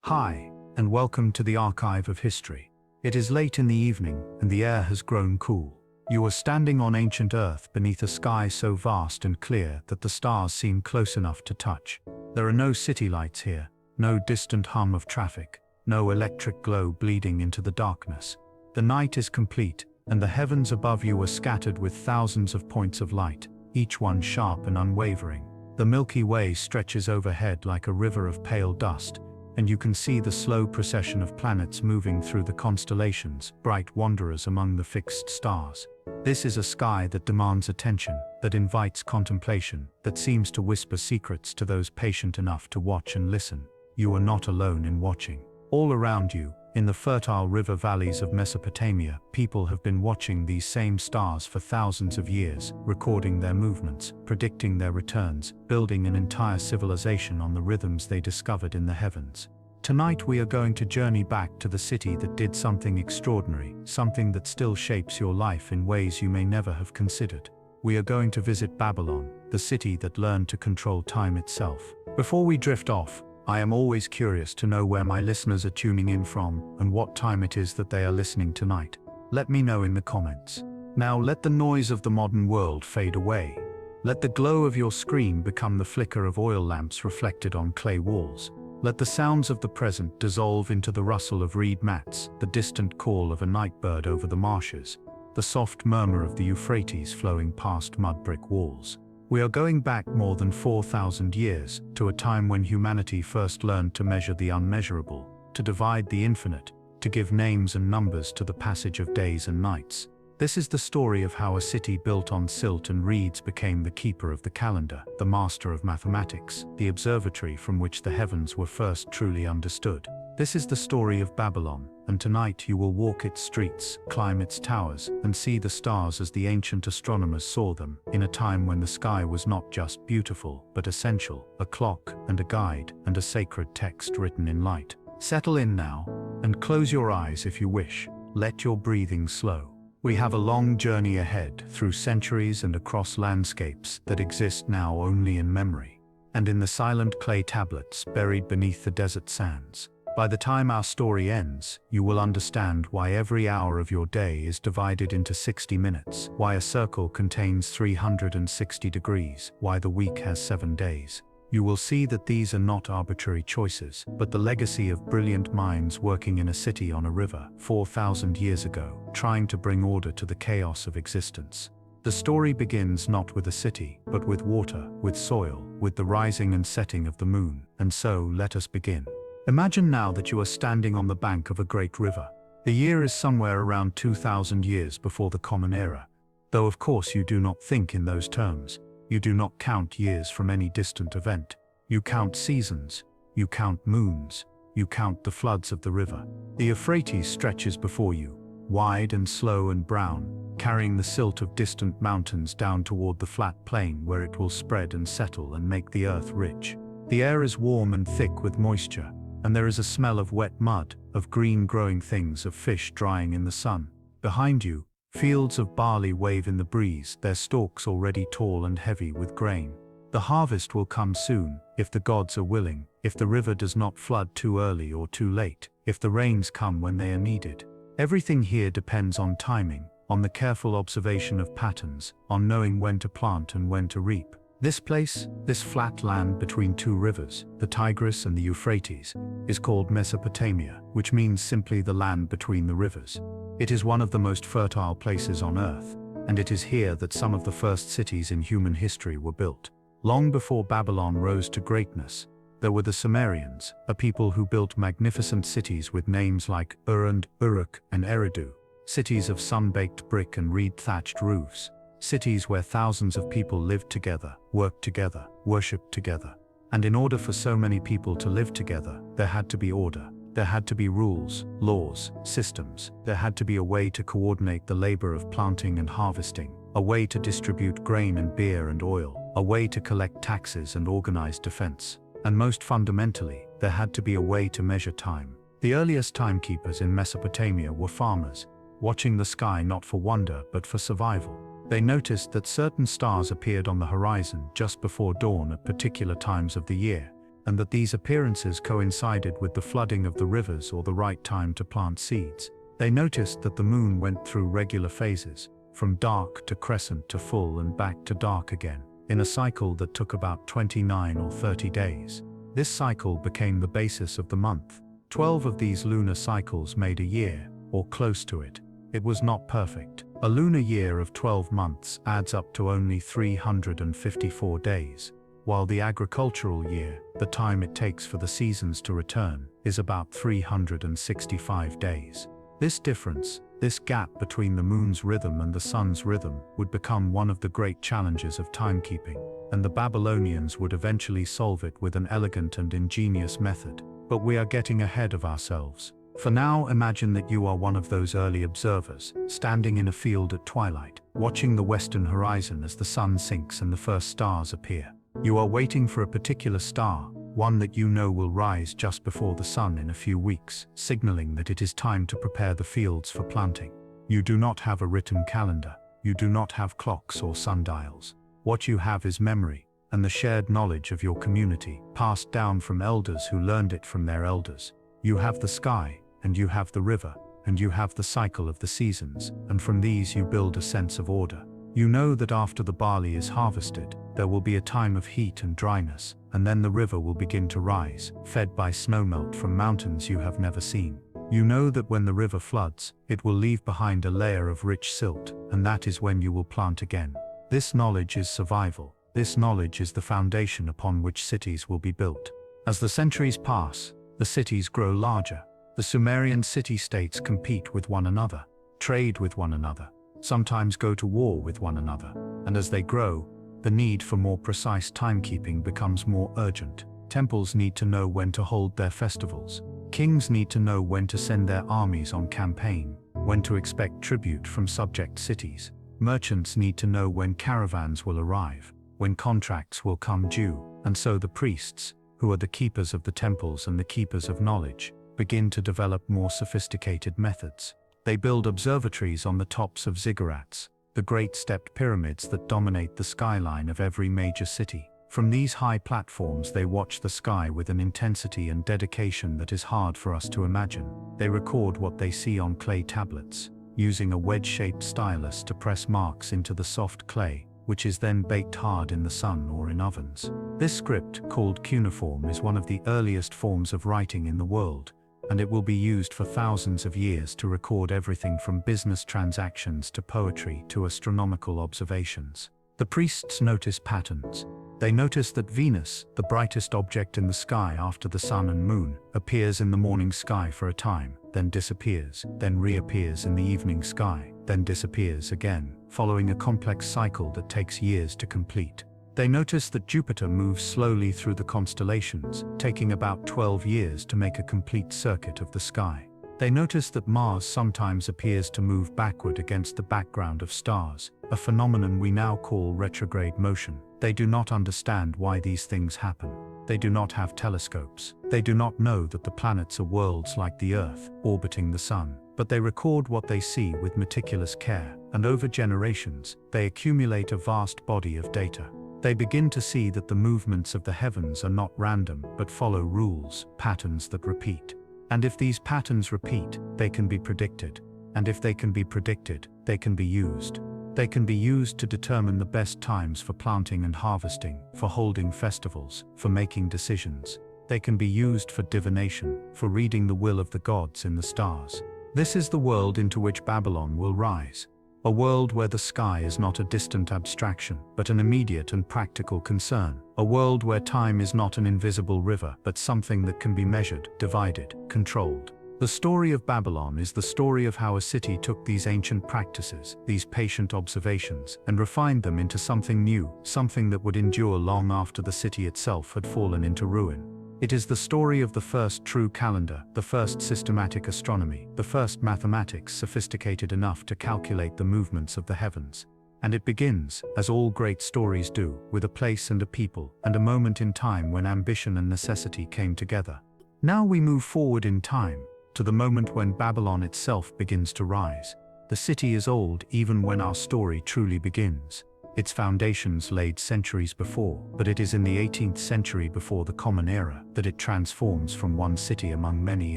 Hi, and welcome to the Archive of History. It is late in the evening, and the air has grown cool. You are standing on ancient Earth beneath a sky so vast and clear that the stars seem close enough to touch. There are no city lights here, no distant hum of traffic, no electric glow bleeding into the darkness. The night is complete, and the heavens above you are scattered with thousands of points of light, each one sharp and unwavering. The Milky Way stretches overhead like a river of pale dust, and you can see the slow procession of planets moving through the constellations, bright wanderers among the fixed stars. This is a sky that demands attention, that invites contemplation, that seems to whisper secrets to those patient enough to watch and listen. You are not alone in watching. All around you, in the fertile river valleys of Mesopotamia, people have been watching these same stars for thousands of years, recording their movements, predicting their returns, building an entire civilization on the rhythms they discovered in the heavens. Tonight we are going to journey back to the city that did something extraordinary, something that still shapes your life in ways you may never have considered. We are going to visit Babylon, the city that learned to control time itself. Before we drift off, I am always curious to know where my listeners are tuning in from and what time it is that they are listening tonight. Let me know in the comments. Now let the noise of the modern world fade away. Let the glow of your screen become the flicker of oil lamps reflected on clay walls. Let the sounds of the present dissolve into the rustle of reed mats, the distant call of a night bird over the marshes, the soft murmur of the Euphrates flowing past mud brick walls. We are going back more than 4,000 years, to a time when humanity first learned to measure the unmeasurable, to divide the infinite, to give names and numbers to the passage of days and nights. This is the story of how a city built on silt and reeds became the keeper of the calendar, the master of mathematics, the observatory from which the heavens were first truly understood. This is the story of Babylon, and tonight you will walk its streets, climb its towers, and see the stars as the ancient astronomers saw them, in a time when the sky was not just beautiful, but essential, a clock and a guide and a sacred text written in light. Settle in now, and close your eyes if you wish. Let your breathing slow. We have a long journey ahead, through centuries and across landscapes that exist now only in memory, and in the silent clay tablets buried beneath the desert sands. By the time our story ends, you will understand why every hour of your day is divided into 60 minutes, why a circle contains 360 degrees, why the week has 7 days. You will see that these are not arbitrary choices, but the legacy of brilliant minds working in a city on a river 4,000 years ago, trying to bring order to the chaos of existence. The story begins not with a city, but with water, with soil, with the rising and setting of the moon. And so, let us begin. Imagine now that you are standing on the bank of a great river. The year is somewhere around 2,000 years before the Common Era, though of course you do not think in those terms. You do not count years from any distant event. You count seasons, you count moons, you count the floods of the river. The Euphrates stretches before you, wide and slow and brown, carrying the silt of distant mountains down toward the flat plain where it will spread and settle and make the earth rich. The air is warm and thick with moisture, and there is a smell of wet mud, of green growing things, of fish drying in the sun. Behind you, fields of barley wave in the breeze, their stalks already tall and heavy with grain. The harvest will come soon, if the gods are willing, if the river does not flood too early or too late, if the rains come when they are needed. Everything here depends on timing, on the careful observation of patterns, on knowing when to plant and when to reap. This place, this flat land between two rivers, the Tigris and the Euphrates, is called Mesopotamia, which means simply the land between the rivers. It is one of the most fertile places on Earth, and it is here that some of the first cities in human history were built. Long before Babylon rose to greatness, there were the Sumerians, a people who built magnificent cities with names like Ur and Uruk and Eridu, cities of sun-baked brick and reed-thatched roofs. Cities where thousands of people lived together, worked together, worshipped together. And in order for so many people to live together, there had to be order. There had to be rules, laws, systems. There had to be a way to coordinate the labor of planting and harvesting, a way to distribute grain and beer and oil, a way to collect taxes and organize defense. And most fundamentally, there had to be a way to measure time. The earliest timekeepers in Mesopotamia were farmers, watching the sky not for wonder but for survival. They noticed that certain stars appeared on the horizon just before dawn at particular times of the year, and that these appearances coincided with the flooding of the rivers or the right time to plant seeds. They noticed that the moon went through regular phases, from dark to crescent to full and back to dark again, in a cycle that took about 29 or 30 days. This cycle became the basis of the month. 12 of these lunar cycles made a year, or close to it. It was not perfect. A lunar year of 12 months adds up to only 354 days, while the agricultural year, the time it takes for the seasons to return, is about 365 days. This difference, this gap between the moon's rhythm and the sun's rhythm, would become one of the great challenges of timekeeping, and the Babylonians would eventually solve it with an elegant and ingenious method. But we are getting ahead of ourselves. For now, imagine that you are one of those early observers, standing in a field at twilight, watching the western horizon as the sun sinks and the first stars appear. You are waiting for a particular star, one that you know will rise just before the sun in a few weeks, signaling that it is time to prepare the fields for planting. You do not have a written calendar. You do not have clocks or sundials. What you have is memory, and the shared knowledge of your community, passed down from elders who learned it from their elders. You have the sky, and you have the river, and you have the cycle of the seasons, and from these you build a sense of order. You know that after the barley is harvested, there will be a time of heat and dryness, and then the river will begin to rise, fed by snowmelt from mountains you have never seen. You know that when the river floods, it will leave behind a layer of rich silt, and that is when you will plant again. This knowledge is survival. This knowledge is the foundation upon which cities will be built. As the centuries pass, the cities grow larger. The Sumerian city-states compete with one another, trade with one another, sometimes go to war with one another, and as they grow, the need for more precise timekeeping becomes more urgent. Temples need to know when to hold their festivals. Kings need to know when to send their armies on campaign, when to expect tribute from subject cities. Merchants need to know when caravans will arrive, when contracts will come due, and so the priests, who are the keepers of the temples and the keepers of knowledge, begin to develop more sophisticated methods. They build observatories on the tops of ziggurats, the great stepped pyramids that dominate the skyline of every major city. From these high platforms they watch the sky with an intensity and dedication that is hard for us to imagine. They record what they see on clay tablets, using a wedge-shaped stylus to press marks into the soft clay, which is then baked hard in the sun or in ovens. This script, called cuneiform, is one of the earliest forms of writing in the world, and it will be used for thousands of years to record everything from business transactions to poetry to astronomical observations. The priests notice patterns. They notice that Venus, the brightest object in the sky after the sun and moon, appears in the morning sky for a time, then disappears, then reappears in the evening sky, then disappears again, following a complex cycle that takes years to complete. They notice that Jupiter moves slowly through the constellations, taking about 12 years to make a complete circuit of the sky. They notice that Mars sometimes appears to move backward against the background of stars, a phenomenon we now call retrograde motion. They do not understand why these things happen. They do not have telescopes. They do not know that the planets are worlds like the Earth, orbiting the Sun. But they record what they see with meticulous care, and over generations, they accumulate a vast body of data. They begin to see that the movements of the heavens are not random, but follow rules, patterns that repeat. And if these patterns repeat, they can be predicted. And if they can be predicted, they can be used. They can be used to determine the best times for planting and harvesting, for holding festivals, for making decisions. They can be used for divination, for reading the will of the gods in the stars. This is the world into which Babylon will rise. A world where the sky is not a distant abstraction, but an immediate and practical concern. A world where time is not an invisible river, but something that can be measured, divided, controlled. The story of Babylon is the story of how a city took these ancient practices, these patient observations, and refined them into something new, something that would endure long after the city itself had fallen into ruin. It is the story of the first true calendar, the first systematic astronomy, the first mathematics sophisticated enough to calculate the movements of the heavens. And it begins, as all great stories do, with a place and a people, and a moment in time when ambition and necessity came together. Now we move forward in time, to the moment when Babylon itself begins to rise. The city is old even when our story truly begins. its foundations laid centuries before, but it is in the 18th century before the Common Era that it transforms from one city among many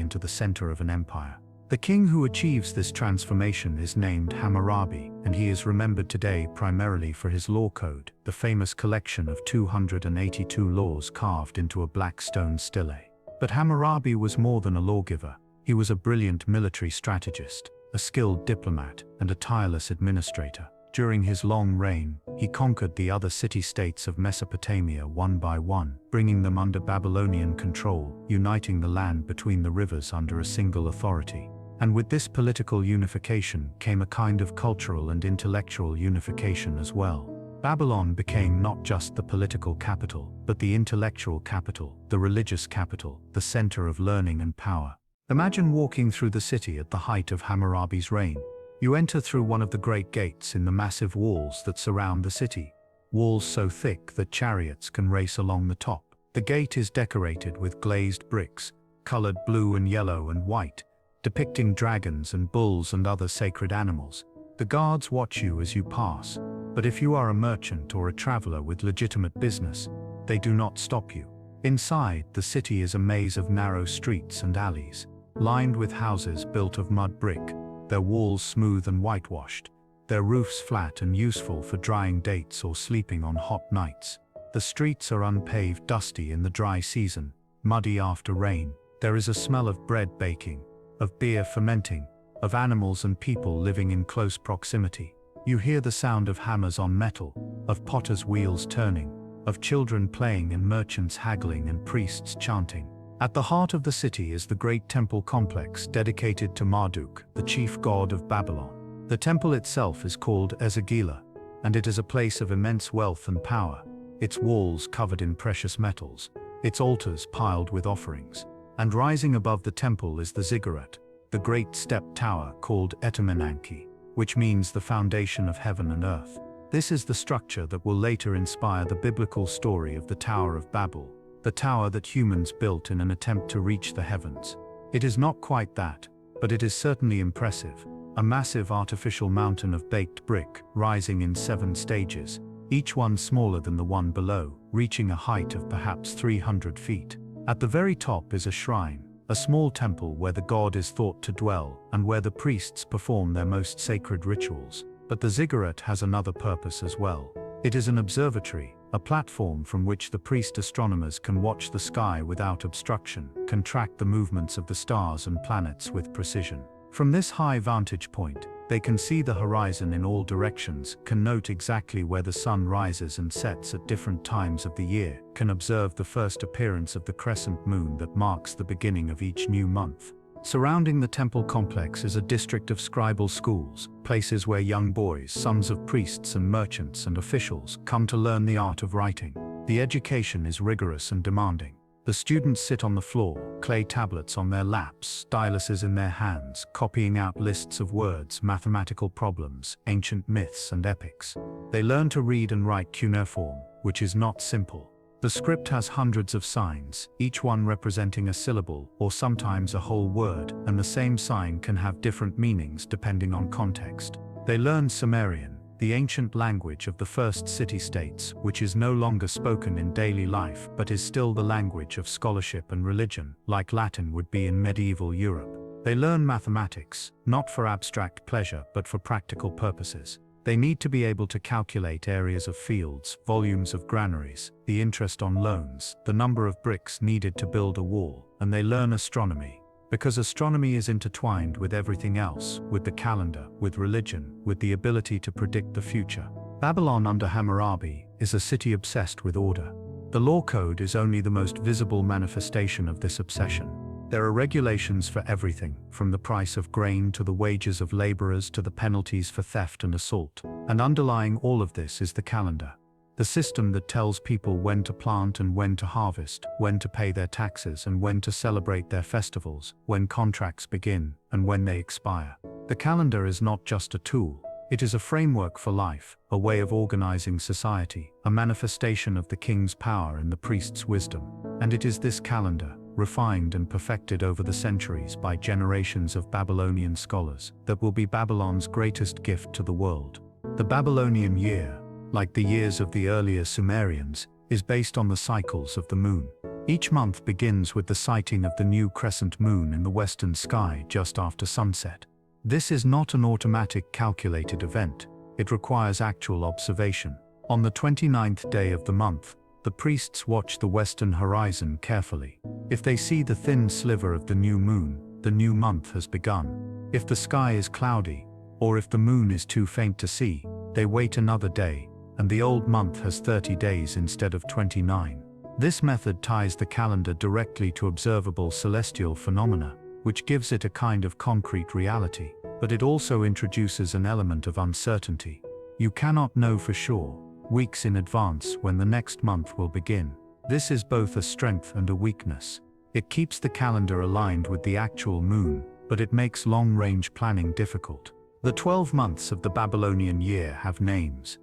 into the center of an empire. The king who achieves this transformation is named Hammurabi, and he is remembered today primarily for his law code, the famous collection of 282 laws carved into a black stone stele. But Hammurabi was more than a lawgiver. He was a brilliant military strategist, a skilled diplomat, and a tireless administrator. During his long reign, he conquered the other city-states of Mesopotamia one by one, bringing them under Babylonian control, uniting the land between the rivers under a single authority. And with this political unification came a kind of cultural and intellectual unification as well. Babylon became not just the political capital, but the intellectual capital, the religious capital, the center of learning and power. Imagine walking through the city at the height of Hammurabi's reign. You enter through one of the great gates in the massive walls that surround the city, walls so thick that chariots can race along the top. The gate is decorated with glazed bricks, colored blue and yellow and white, depicting dragons and bulls and other sacred animals. The guards watch you as you pass, but if you are a merchant or a traveler with legitimate business, they do not stop you. Inside, the city is a maze of narrow streets and alleys, lined with houses built of mud brick, their walls smooth and whitewashed, their roofs flat and useful for drying dates or sleeping on hot nights. The streets are unpaved, dusty in the dry season, muddy after rain. There is a smell of bread baking, of beer fermenting, of animals and people living in close proximity. You hear the sound of hammers on metal, of potters' wheels turning, of children playing and merchants haggling and priests chanting. At the heart of the city is the great temple complex dedicated to Marduk, the chief god of Babylon. The temple itself is called Esagila, and it is a place of immense wealth and power, its walls covered in precious metals, its altars piled with offerings. And rising above the temple is the ziggurat, the great step tower called Etemenanki, which means the foundation of heaven and earth. This is the structure that will later inspire the biblical story of the Tower of Babel, the tower that humans built in an attempt to reach the heavens. It is not quite that, but it is certainly impressive, a massive artificial mountain of baked brick, rising in 7 stages, each one smaller than the one below, reaching a height of perhaps 300 feet. At the very top is a shrine, a small temple where the god is thought to dwell and where the priests perform their most sacred rituals. But the ziggurat has another purpose as well. It is an observatory, a platform from which the priest astronomers can watch the sky without obstruction, can track the movements of the stars and planets with precision. From this high vantage point, they can see the horizon in all directions, can note exactly where the sun rises and sets at different times of the year, can observe the first appearance of the crescent moon that marks the beginning of each new month. Surrounding the temple complex is a district of scribal schools, places where young boys, sons of priests and merchants and officials, come to learn the art of writing. The education is rigorous and demanding. The students sit on the floor, clay tablets on their laps, styluses in their hands, copying out lists of words, mathematical problems, ancient myths and epics. They learn to read and write cuneiform, which is not simple. The script has hundreds of signs, each one representing a syllable or sometimes a whole word, and the same sign can have different meanings depending on context. They learn Sumerian, the ancient language of the first city-states, which is no longer spoken in daily life but is still the language of scholarship and religion, like Latin would be in medieval Europe. They learn mathematics, not for abstract pleasure but for practical purposes. They need to be able to calculate areas of fields, volumes of granaries, the interest on loans, the number of bricks needed to build a wall, and they learn astronomy. Because astronomy is intertwined with everything else, with the calendar, with religion, with the ability to predict the future. Babylon under Hammurabi is a city obsessed with order. The law code is only the most visible manifestation of this obsession. There are regulations for everything, from the price of grain to the wages of laborers to the penalties for theft and assault. And underlying all of this is the calendar. The system that tells people when to plant and when to harvest, when to pay their taxes and when to celebrate their festivals, when contracts begin and when they expire. The calendar is not just a tool, it is a framework for life, a way of organizing society, a manifestation of the king's power and the priest's wisdom. And it is this calendar, refined and perfected over the centuries by generations of Babylonian scholars, that will be Babylon's greatest gift to the world. The Babylonian year, like the years of the earlier Sumerians, is based on the cycles of the moon. Each month begins with the sighting of the new crescent moon in the western sky just after sunset. This is not an automatic calculated event. It requires actual observation. On the 29th day of the month, the priests watch the western horizon carefully. If they see the thin sliver of the new moon, the new month has begun. If the sky is cloudy, or if the moon is too faint to see, they wait another day, and the old month has 30 days instead of 29. This method ties the calendar directly to observable celestial phenomena, which gives it a kind of concrete reality, but it also introduces an element of uncertainty. You cannot know for sure, weeks in advance, when the next month will begin. This is both a strength and a weakness. It keeps the calendar aligned with the actual moon, but it makes long-range planning difficult. The 12 months of the Babylonian year have names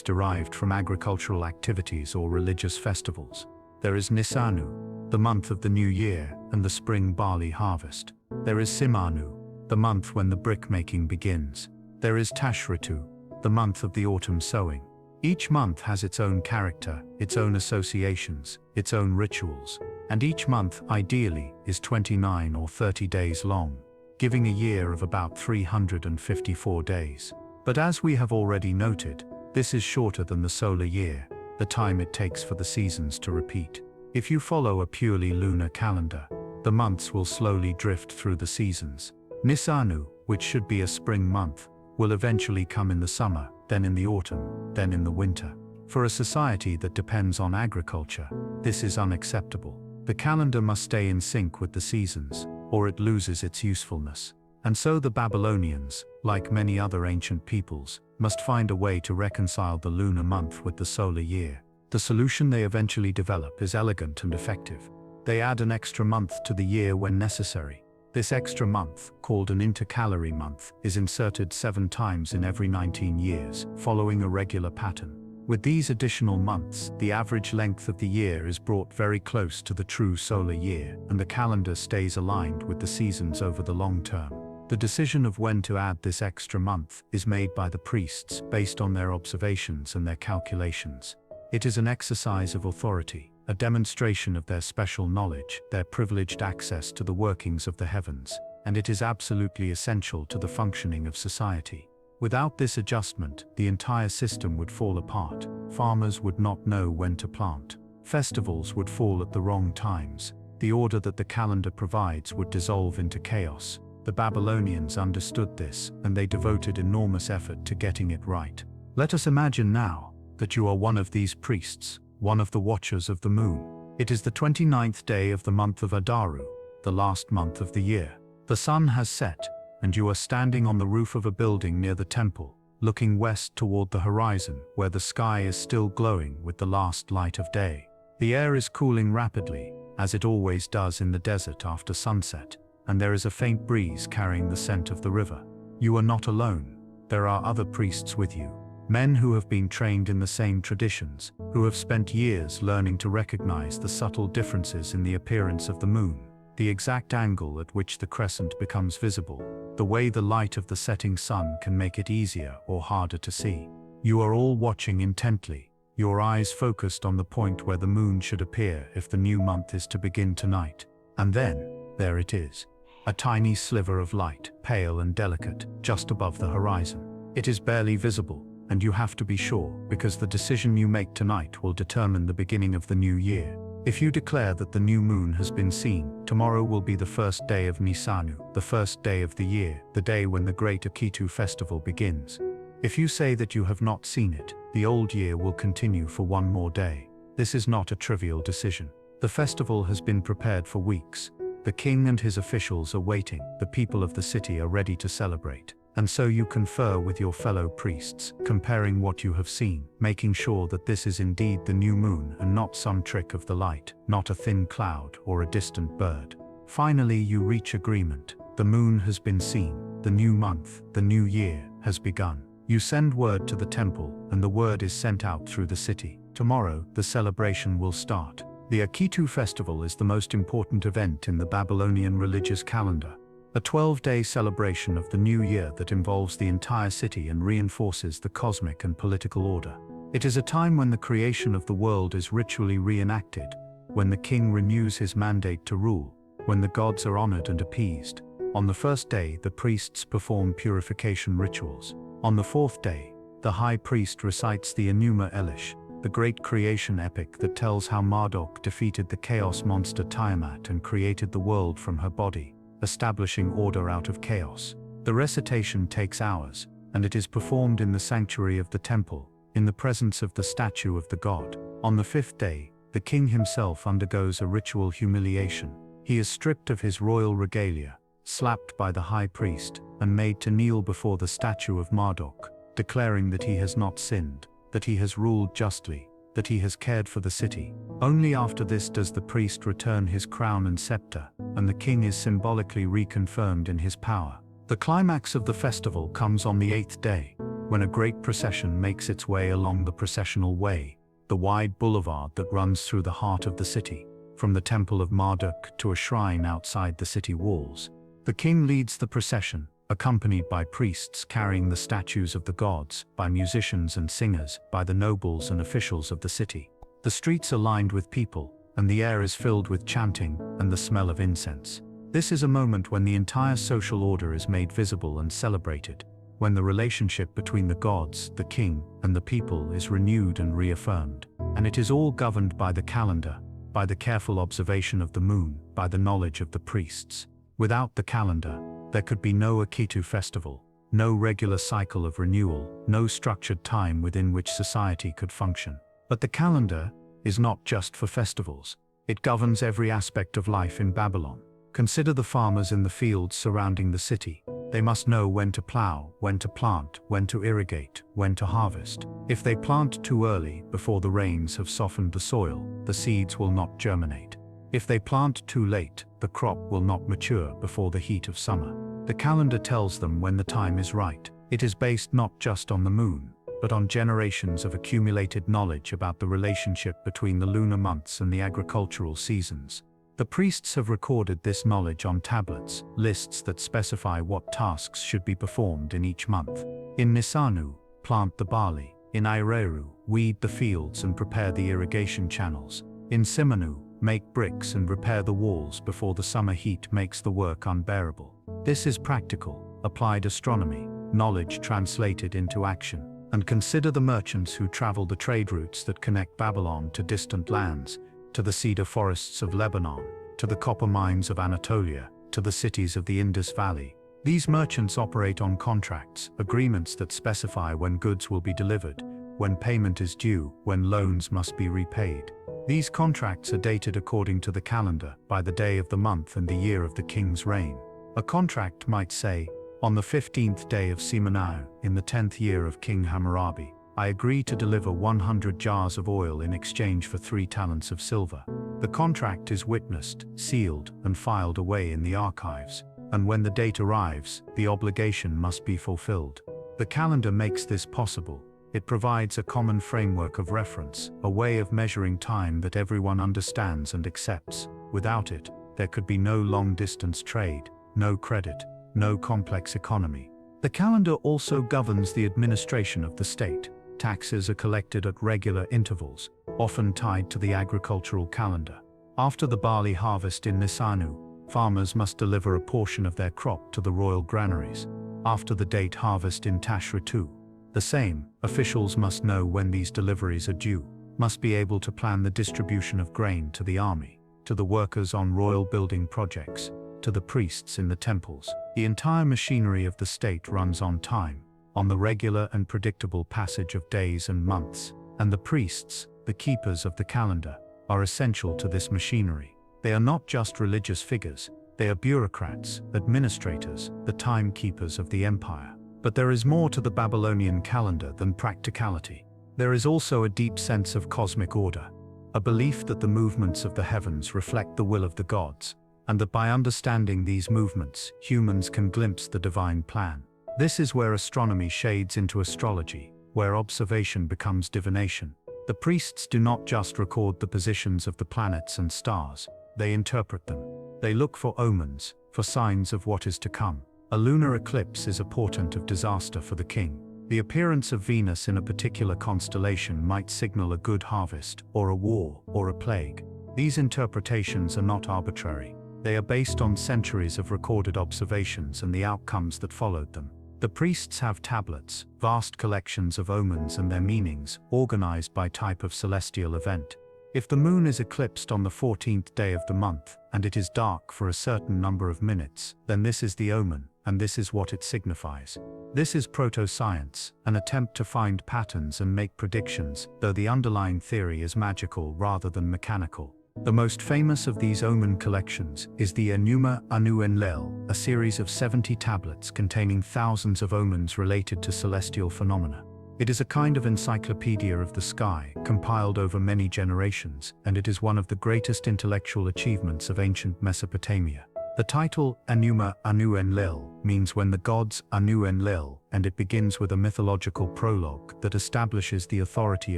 derived from agricultural activities or religious festivals. There is Nisanu, the month of the new year and the spring barley harvest. There is Simanu, the month when the brick-making begins. There is Tashritu, the month of the autumn sowing. Each month has its own character, its own associations, its own rituals, and each month, ideally, is 29 or 30 days long, giving a year of about 354 days. But as we have already noted, this is shorter than the solar year, the time it takes for the seasons to repeat. If you follow a purely lunar calendar, the months will slowly drift through the seasons. Nisanu, which should be a spring month, will eventually come in the summer, then in the autumn, then in the winter. For a society that depends on agriculture, this is unacceptable. The calendar must stay in sync with the seasons, or it loses its usefulness. And so the Babylonians, like many other ancient peoples, must find a way to reconcile the lunar month with the solar year. The solution they eventually develop is elegant and effective. They add an extra month to the year when necessary. This extra month, called an intercalary month, is inserted 7 times in every 19 years, following a regular pattern. With these additional months, the average length of the year is brought very close to the true solar year, and the calendar stays aligned with the seasons over the long term. The decision of when to add this extra month is made by the priests based on their observations and their calculations. It is an exercise of authority, a demonstration of their special knowledge, their privileged access to the workings of the heavens, and it is absolutely essential to the functioning of society. Without this adjustment, the entire system would fall apart. Farmers would not know when to plant. Festivals would fall at the wrong times. The order that the calendar provides would dissolve into chaos. The Babylonians understood this, and they devoted enormous effort to getting it right. Let us imagine now that you are one of these priests, one of the watchers of the moon. It is the 29th day of the month of Adaru, the last month of the year. The sun has set, and you are standing on the roof of a building near the temple, looking west toward the horizon, where the sky is still glowing with the last light of day. The air is cooling rapidly, as it always does in the desert after sunset, and there is a faint breeze carrying the scent of the river. You are not alone. There are other priests with you, men who have been trained in the same traditions, who have spent years learning to recognize the subtle differences in the appearance of the moon, the exact angle at which the crescent becomes visible, the way the light of the setting sun can make it easier or harder to see. You are all watching intently, your eyes focused on the point where the moon should appear if the new month is to begin tonight. And then, there it is. A tiny sliver of light, pale and delicate, just above the horizon. It is barely visible, and you have to be sure, because the decision you make tonight will determine the beginning of the new year. If you declare that the new moon has been seen, tomorrow will be the first day of Nisanu, the first day of the year, the day when the great Akitu festival begins. If you say that you have not seen it, the old year will continue for one more day. This is not a trivial decision. The festival has been prepared for weeks. The king and his officials are waiting, the people of the city are ready to celebrate. And so you confer with your fellow priests, comparing what you have seen, making sure that this is indeed the new moon and not some trick of the light, not a thin cloud or a distant bird. Finally, you reach agreement. The moon has been seen, the new month, the new year, has begun. You send word to the temple, and the word is sent out through the city. Tomorrow, the celebration will start. The Akitu festival is the most important event in the Babylonian religious calendar. a 12-day celebration of the new year that involves the entire city and reinforces the cosmic and political order. It is a time when the creation of the world is ritually reenacted, when the king renews his mandate to rule, when the gods are honored and appeased. On the first day, the priests perform purification rituals. On the fourth day, the high priest recites the Enuma Elish, the great creation epic that tells how Marduk defeated the chaos monster Tiamat and created the world from her body, establishing order out of chaos. The recitation takes hours, and it is performed in the sanctuary of the temple, in the presence of the statue of the god. On the fifth day, the king himself undergoes a ritual humiliation. He is stripped of his royal regalia, slapped by the high priest, and made to kneel before the statue of Marduk, declaring that he has not sinned, that he has ruled justly, that he has cared for the city. Only after this does the priest return his crown and scepter, and the king is symbolically reconfirmed in his power. The climax of the festival comes on the eighth day, when a great procession makes its way along the processional way, the wide boulevard that runs through the heart of the city, from the temple of Marduk to a shrine outside the city walls. The king leads the procession, accompanied by priests carrying the statues of the gods, by musicians and singers, by the nobles and officials of the city. The streets are lined with people, and the air is filled with chanting and the smell of incense. This is a moment when the entire social order is made visible and celebrated, when the relationship between the gods, the king, and the people is renewed and reaffirmed. And it is all governed by the calendar, by the careful observation of the moon, by the knowledge of the priests. Without the calendar, there could be no Akitu festival, no regular cycle of renewal, no structured time within which society could function. But the calendar is not just for festivals. It governs every aspect of life in Babylon. Consider the farmers in the fields surrounding the city. They must know when to plow, when to plant, when to irrigate, when to harvest. If they plant too early, before the rains have softened the soil, the seeds will not germinate. If they plant too late, the crop will not mature before the heat of summer. The calendar tells them when the time is right. It is based not just on the moon, but on generations of accumulated knowledge about the relationship between the lunar months and the agricultural seasons. The priests have recorded this knowledge on tablets, lists that specify what tasks should be performed in each month. In Nisanu, plant the barley. In Ireru, weed the fields and prepare the irrigation channels. In Simanu, make bricks and repair the walls before the summer heat makes the work unbearable. This is practical, applied astronomy, knowledge translated into action. And consider the merchants who travel the trade routes that connect Babylon to distant lands, to the cedar forests of Lebanon, to the copper mines of Anatolia, to the cities of the Indus Valley. These merchants operate on contracts, agreements that specify when goods will be delivered, when payment is due, when loans must be repaid. These contracts are dated according to the calendar, by the day of the month and the year of the king's reign. A contract might say, on the 15th day of Simanau, in the 10th year of King Hammurabi, I agree to deliver 100 jars of oil in exchange for 3 talents of silver. The contract is witnessed, sealed, and filed away in the archives, and when the date arrives, the obligation must be fulfilled. The calendar makes this possible. It provides a common framework of reference, a way of measuring time that everyone understands and accepts. Without it, there could be no long-distance trade, no credit, no complex economy. The calendar also governs the administration of the state. Taxes are collected at regular intervals, often tied to the agricultural calendar. After the barley harvest in Nisanu, farmers must deliver a portion of their crop to the royal granaries. After the date harvest in Tashritu, the same, officials must know when these deliveries are due, must be able to plan the distribution of grain to the army, to the workers on royal building projects, to the priests in the temples. The entire machinery of the state runs on time, on the regular and predictable passage of days and months, and the priests, the keepers of the calendar, are essential to this machinery. They are not just religious figures, they are bureaucrats, administrators, the timekeepers of the empire. But there is more to the Babylonian calendar than practicality. There is also a deep sense of cosmic order, a belief that the movements of the heavens reflect the will of the gods, and that by understanding these movements, humans can glimpse the divine plan. This is where astronomy shades into astrology, where observation becomes divination. The priests do not just record the positions of the planets and stars, they interpret them. They look for omens, for signs of what is to come. A lunar eclipse is a portent of disaster for the king. The appearance of Venus in a particular constellation might signal a good harvest, or a war, or a plague. These interpretations are not arbitrary. They are based on centuries of recorded observations and the outcomes that followed them. The priests have tablets, vast collections of omens and their meanings, organized by type of celestial event. If the moon is eclipsed on the 14th day of the month, and it is dark for a certain number of minutes, then this is the omen, and this is what it signifies. This is proto-science, an attempt to find patterns and make predictions, though the underlying theory is magical rather than mechanical. The most famous of these omen collections is the Enuma Anu Enlil, a series of 70 tablets containing thousands of omens related to celestial phenomena. It is a kind of encyclopedia of the sky, compiled over many generations, and it is one of the greatest intellectual achievements of ancient Mesopotamia. The title, Enuma Anu Enlil, means when the gods Anu Enlil, and it begins with a mythological prologue that establishes the authority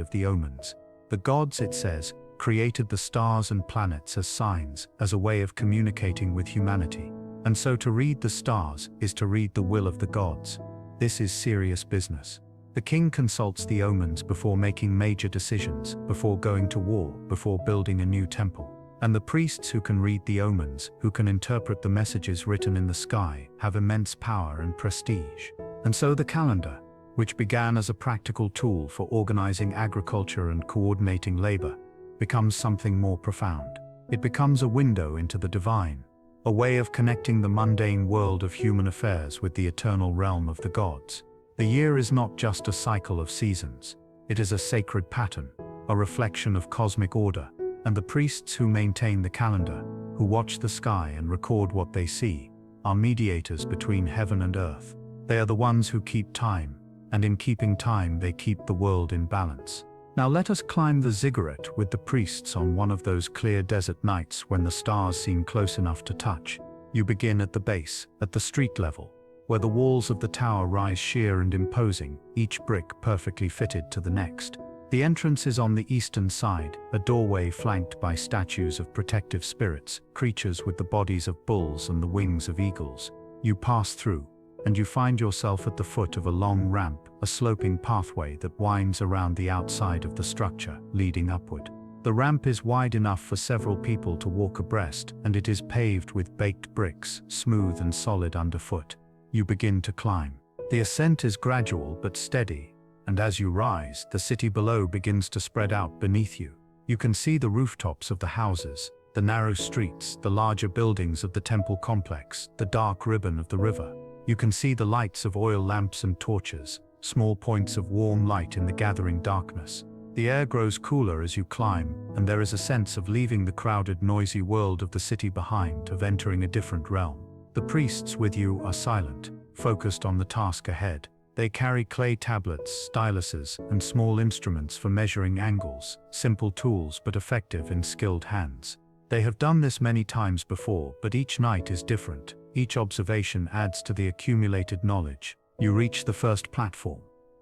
of the omens. The gods, it says, created the stars and planets as signs, as a way of communicating with humanity. And so to read the stars is to read the will of the gods. This is serious business. The king consults the omens before making major decisions, before going to war, before building a new temple. And the priests who can read the omens, who can interpret the messages written in the sky, have immense power and prestige. And so the calendar, which began as a practical tool for organizing agriculture and coordinating labor, becomes something more profound. It becomes a window into the divine, a way of connecting the mundane world of human affairs with the eternal realm of the gods. The year is not just a cycle of seasons. It is a sacred pattern, a reflection of cosmic order, and the priests who maintain the calendar, who watch the sky and record what they see, are mediators between heaven and earth. They are the ones who keep time, and in keeping time they keep the world in balance. Now let us climb the ziggurat with the priests on one of those clear desert nights when the stars seem close enough to touch. You begin at the base, at the street level, where the walls of the tower rise sheer and imposing, each brick perfectly fitted to the next. The entrance is on the eastern side, a doorway flanked by statues of protective spirits, creatures with the bodies of bulls and the wings of eagles. You pass through, and you find yourself at the foot of a long ramp, a sloping pathway that winds around the outside of the structure, leading upward. The ramp is wide enough for several people to walk abreast, and it is paved with baked bricks, smooth and solid underfoot. You begin to climb. The ascent is gradual but steady, and as you rise, the city below begins to spread out beneath you. You can see the rooftops of the houses, the narrow streets, the larger buildings of the temple complex, the dark ribbon of the river. You can see the lights of oil lamps and torches, small points of warm light in the gathering darkness. The air grows cooler as you climb, and there is a sense of leaving the crowded, noisy world of the city behind, of entering a different realm. The priests with you are silent, focused on the task ahead. They carry clay tablets, styluses, and small instruments for measuring angles, simple tools but effective in skilled hands. They have done this many times before, but each night is different. Each observation adds to the accumulated knowledge. You reach the first platform,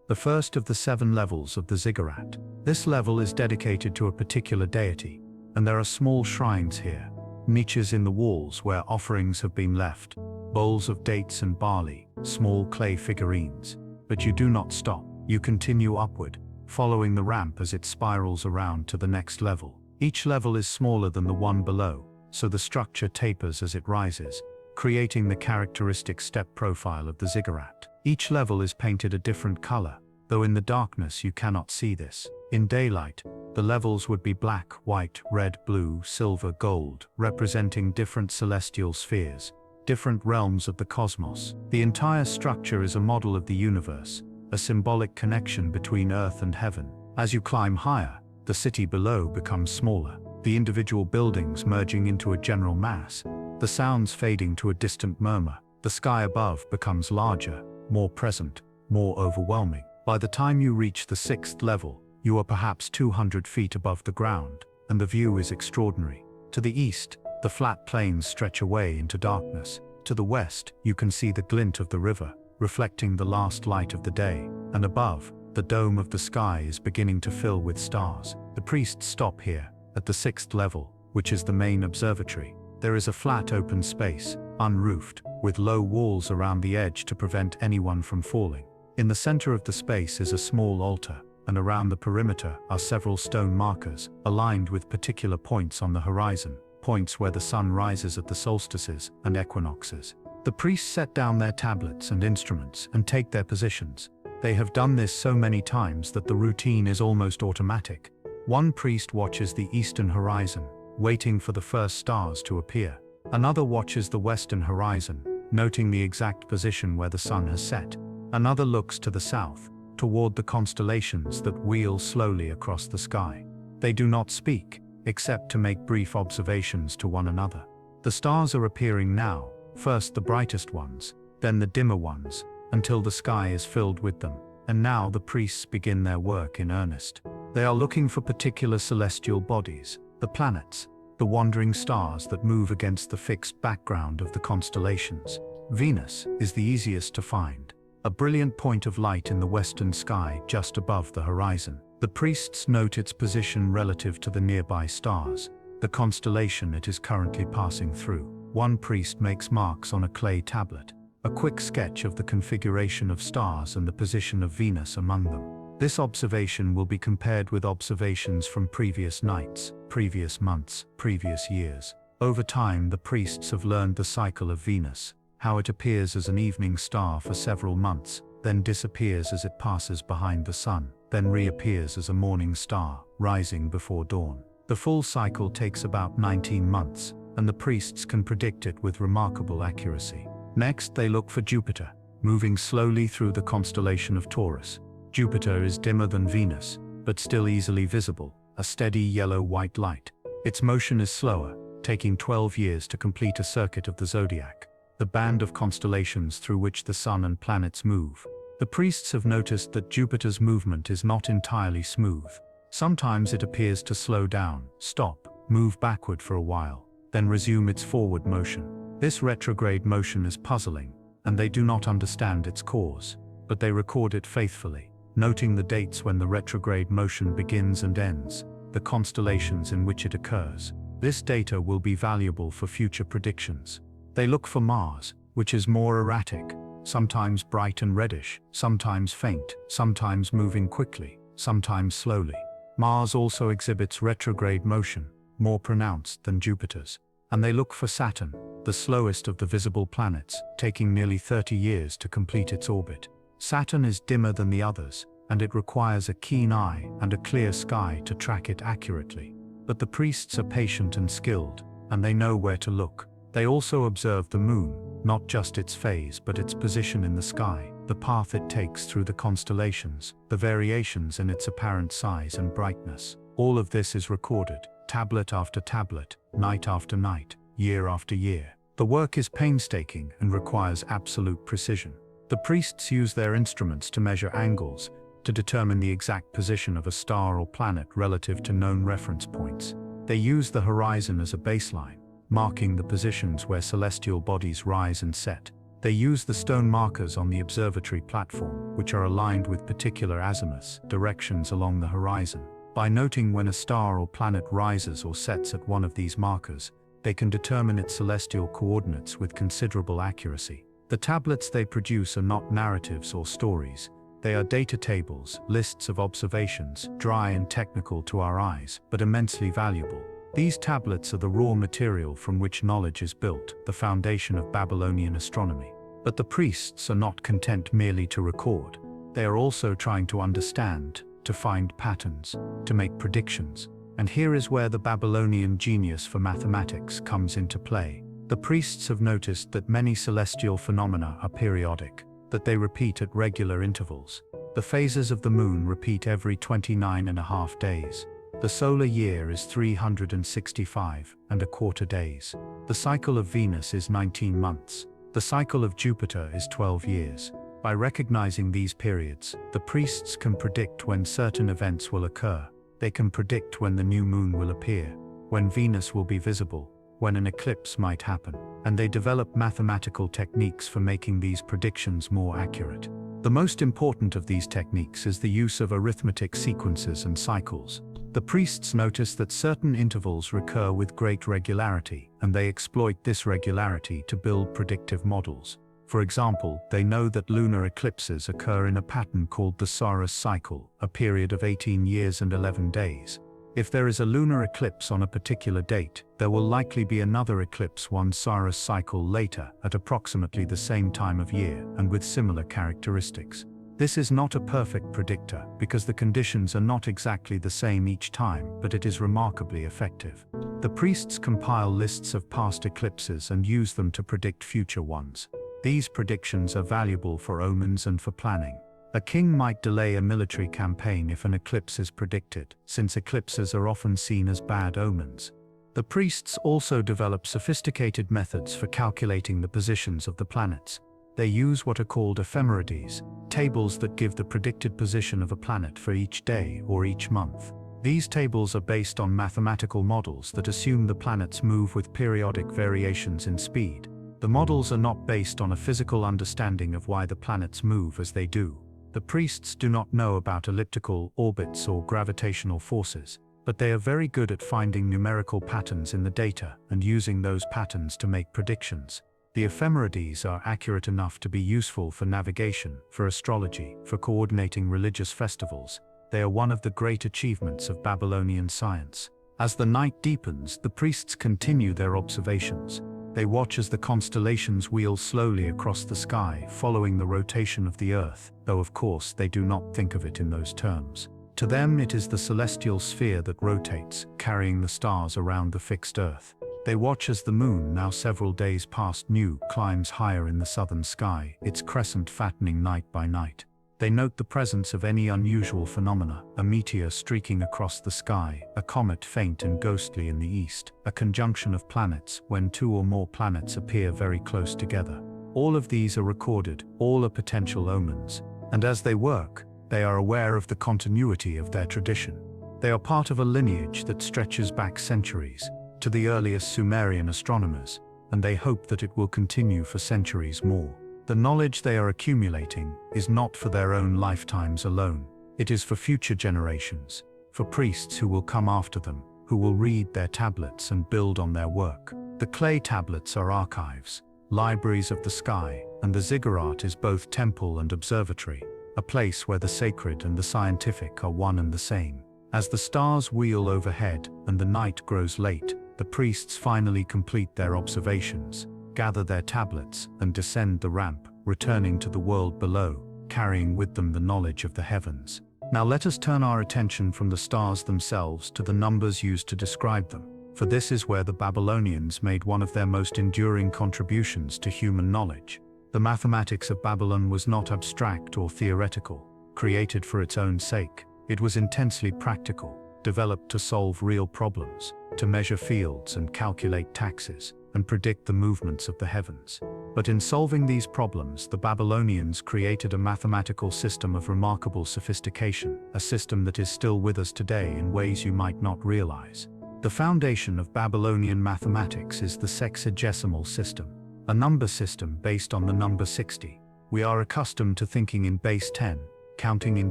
the first of the 7 levels of the ziggurat. This level is dedicated to a particular deity, and there are small shrines here, niches in the walls where offerings have been left, bowls of dates and barley, small clay figurines. But you do not stop. You continue upward, following the ramp as it spirals around to the next level. Each level is smaller than the one below, so the structure tapers as it rises, creating the characteristic step profile of the ziggurat. Each level is painted a different color, though in the darkness you cannot see this. In daylight, the levels would be black, white, red, blue, silver, gold, representing different celestial spheres, different realms of the cosmos. The entire structure is a model of the universe, a symbolic connection between earth and heaven. As you climb higher, the city below becomes smaller, the individual buildings merging into a general mass, the sounds fading to a distant murmur. The sky above becomes larger, more present, more overwhelming. By the time you reach the 6th level, you are perhaps 200 feet above the ground, and the view is extraordinary. To the east, the flat plains stretch away into darkness. To the west, you can see the glint of the river, reflecting the last light of the day, and above, the dome of the sky is beginning to fill with stars. The priests stop here, at the 6th level, which is the main observatory. There is a flat open space, unroofed, with low walls around the edge to prevent anyone from falling. In the center of the space is a small altar, and around the perimeter are several stone markers, aligned with particular points on the horizon, points where the sun rises at the solstices and equinoxes. The priests set down their tablets and instruments and take their positions. They have done this so many times that the routine is almost automatic. One priest watches the eastern horizon, waiting for the first stars to appear. Another watches the western horizon, noting the exact position where the sun has set. Another looks to the south, toward the constellations that wheel slowly across the sky. They do not speak, except to make brief observations to one another. The stars are appearing now, first the brightest ones, then the dimmer ones, until the sky is filled with them. And now the priests begin their work in earnest. They are looking for particular celestial bodies, the planets, the wandering stars that move against the fixed background of the constellations. Venus is the easiest to find, a brilliant point of light in the western sky just above the horizon. The priests note its position relative to the nearby stars, the constellation it is currently passing through. One priest makes marks on a clay tablet, a quick sketch of the configuration of stars and the position of Venus among them. This observation will be compared with observations from previous nights, previous months, previous years. Over time, the priests have learned the cycle of Venus, how it appears as an evening star for several months, then disappears as it passes behind the sun, then reappears as a morning star, rising before dawn. The full cycle takes about 19 months, and the priests can predict it with remarkable accuracy. Next, they look for Jupiter, moving slowly through the constellation of Taurus. Jupiter is dimmer than Venus, but still easily visible, a steady yellow-white light. Its motion is slower, taking 12 years to complete a circuit of the zodiac, the band of constellations through which the sun and planets move. The priests have noticed that Jupiter's movement is not entirely smooth. Sometimes it appears to slow down, stop, move backward for a while, then resume its forward motion. This retrograde motion is puzzling, and they do not understand its cause, but they record it faithfully, noting the dates when the retrograde motion begins and ends, the constellations in which it occurs. This data will be valuable for future predictions. They look for Mars, which is more erratic, sometimes bright and reddish, sometimes faint, sometimes moving quickly, sometimes slowly. Mars also exhibits retrograde motion, more pronounced than Jupiter's. And they look for Saturn, the slowest of the visible planets, taking nearly 30 years to complete its orbit. Saturn is dimmer than the others, and it requires a keen eye and a clear sky to track it accurately. But the priests are patient and skilled, and they know where to look. They also observe the moon, not just its phase but its position in the sky, the path it takes through the constellations, the variations in its apparent size and brightness. All of this is recorded, tablet after tablet, night after night, year after year. The work is painstaking and requires absolute precision. The priests use their instruments to measure angles, to determine the exact position of a star or planet relative to known reference points. They use the horizon as a baseline, marking the positions where celestial bodies rise and set. They use the stone markers on the observatory platform, which are aligned with particular azimuths, directions along the horizon. By noting when a star or planet rises or sets at one of these markers, they can determine its celestial coordinates with considerable accuracy. The tablets they produce are not narratives or stories. They are data tables, lists of observations, dry and technical to our eyes, but immensely valuable. These tablets are the raw material from which knowledge is built, the foundation of Babylonian astronomy. But the priests are not content merely to record. They are also trying to understand, to find patterns, to make predictions. And here is where the Babylonian genius for mathematics comes into play. The priests have noticed that many celestial phenomena are periodic, that they repeat at regular intervals. The phases of the moon repeat every 29.5 days. The solar year is 365.25 days. The cycle of Venus is 19 months. The cycle of Jupiter is 12 years. By recognizing these periods, the priests can predict when certain events will occur. They can predict when the new moon will appear, when Venus will be visible, when an eclipse might happen, and they develop mathematical techniques for making these predictions more accurate. The most important of these techniques is the use of arithmetic sequences and cycles. The priests notice that certain intervals recur with great regularity, and they exploit this regularity to build predictive models. For example, they know that lunar eclipses occur in a pattern called the Saros cycle, a period of 18 years and 11 days. If there is a lunar eclipse on a particular date, there will likely be another eclipse one Saros cycle later, at approximately the same time of year and with similar characteristics. This is not a perfect predictor, because the conditions are not exactly the same each time, but it is remarkably effective. The priests compile lists of past eclipses and use them to predict future ones. These predictions are valuable for omens and for planning. A king might delay a military campaign if an eclipse is predicted, since eclipses are often seen as bad omens. The priests also develop sophisticated methods for calculating the positions of the planets. They use what are called ephemerides, tables that give the predicted position of a planet for each day or each month. These tables are based on mathematical models that assume the planets move with periodic variations in speed. The models are not based on a physical understanding of why the planets move as they do. The priests do not know about elliptical orbits or gravitational forces, but they are very good at finding numerical patterns in the data and using those patterns to make predictions. The ephemerides are accurate enough to be useful for navigation, for astrology, for coordinating religious festivals. They are one of the great achievements of Babylonian science. As the night deepens, the priests continue their observations. They watch as the constellations wheel slowly across the sky, following the rotation of the earth, though of course they do not think of it in those terms. To them it is the celestial sphere that rotates, carrying the stars around the fixed earth. They watch as the moon, now several days past new, climbs higher in the southern sky, its crescent fattening night by night. They note the presence of any unusual phenomena, a meteor streaking across the sky, a comet faint and ghostly in the east, a conjunction of planets when two or more planets appear very close together. All of these are recorded, all are potential omens, and as they work, they are aware of the continuity of their tradition. They are part of a lineage that stretches back centuries, to the earliest Sumerian astronomers, and they hope that it will continue for centuries more. The knowledge they are accumulating is not for their own lifetimes alone. It is for future generations, for priests who will come after them, who will read their tablets and build on their work. The clay tablets are archives, libraries of the sky, and the ziggurat is both temple and observatory, a place where the sacred and the scientific are one and the same. As the stars wheel overhead and the night grows late, the priests finally complete their observations, gather their tablets, and descend the ramp, returning to the world below, carrying with them the knowledge of the heavens. Now let us turn our attention from the stars themselves to the numbers used to describe them, for this is where the Babylonians made one of their most enduring contributions to human knowledge. The mathematics of Babylon was not abstract or theoretical, created for its own sake. It was intensely practical, developed to solve real problems, to measure fields and calculate taxes, and predict the movements of the heavens. But in solving these problems, the Babylonians created a mathematical system of remarkable sophistication, a system that is still with us today in ways you might not realize. The foundation of Babylonian mathematics is the sexagesimal system, a number system based on the number 60. We are accustomed to thinking in base 10, counting in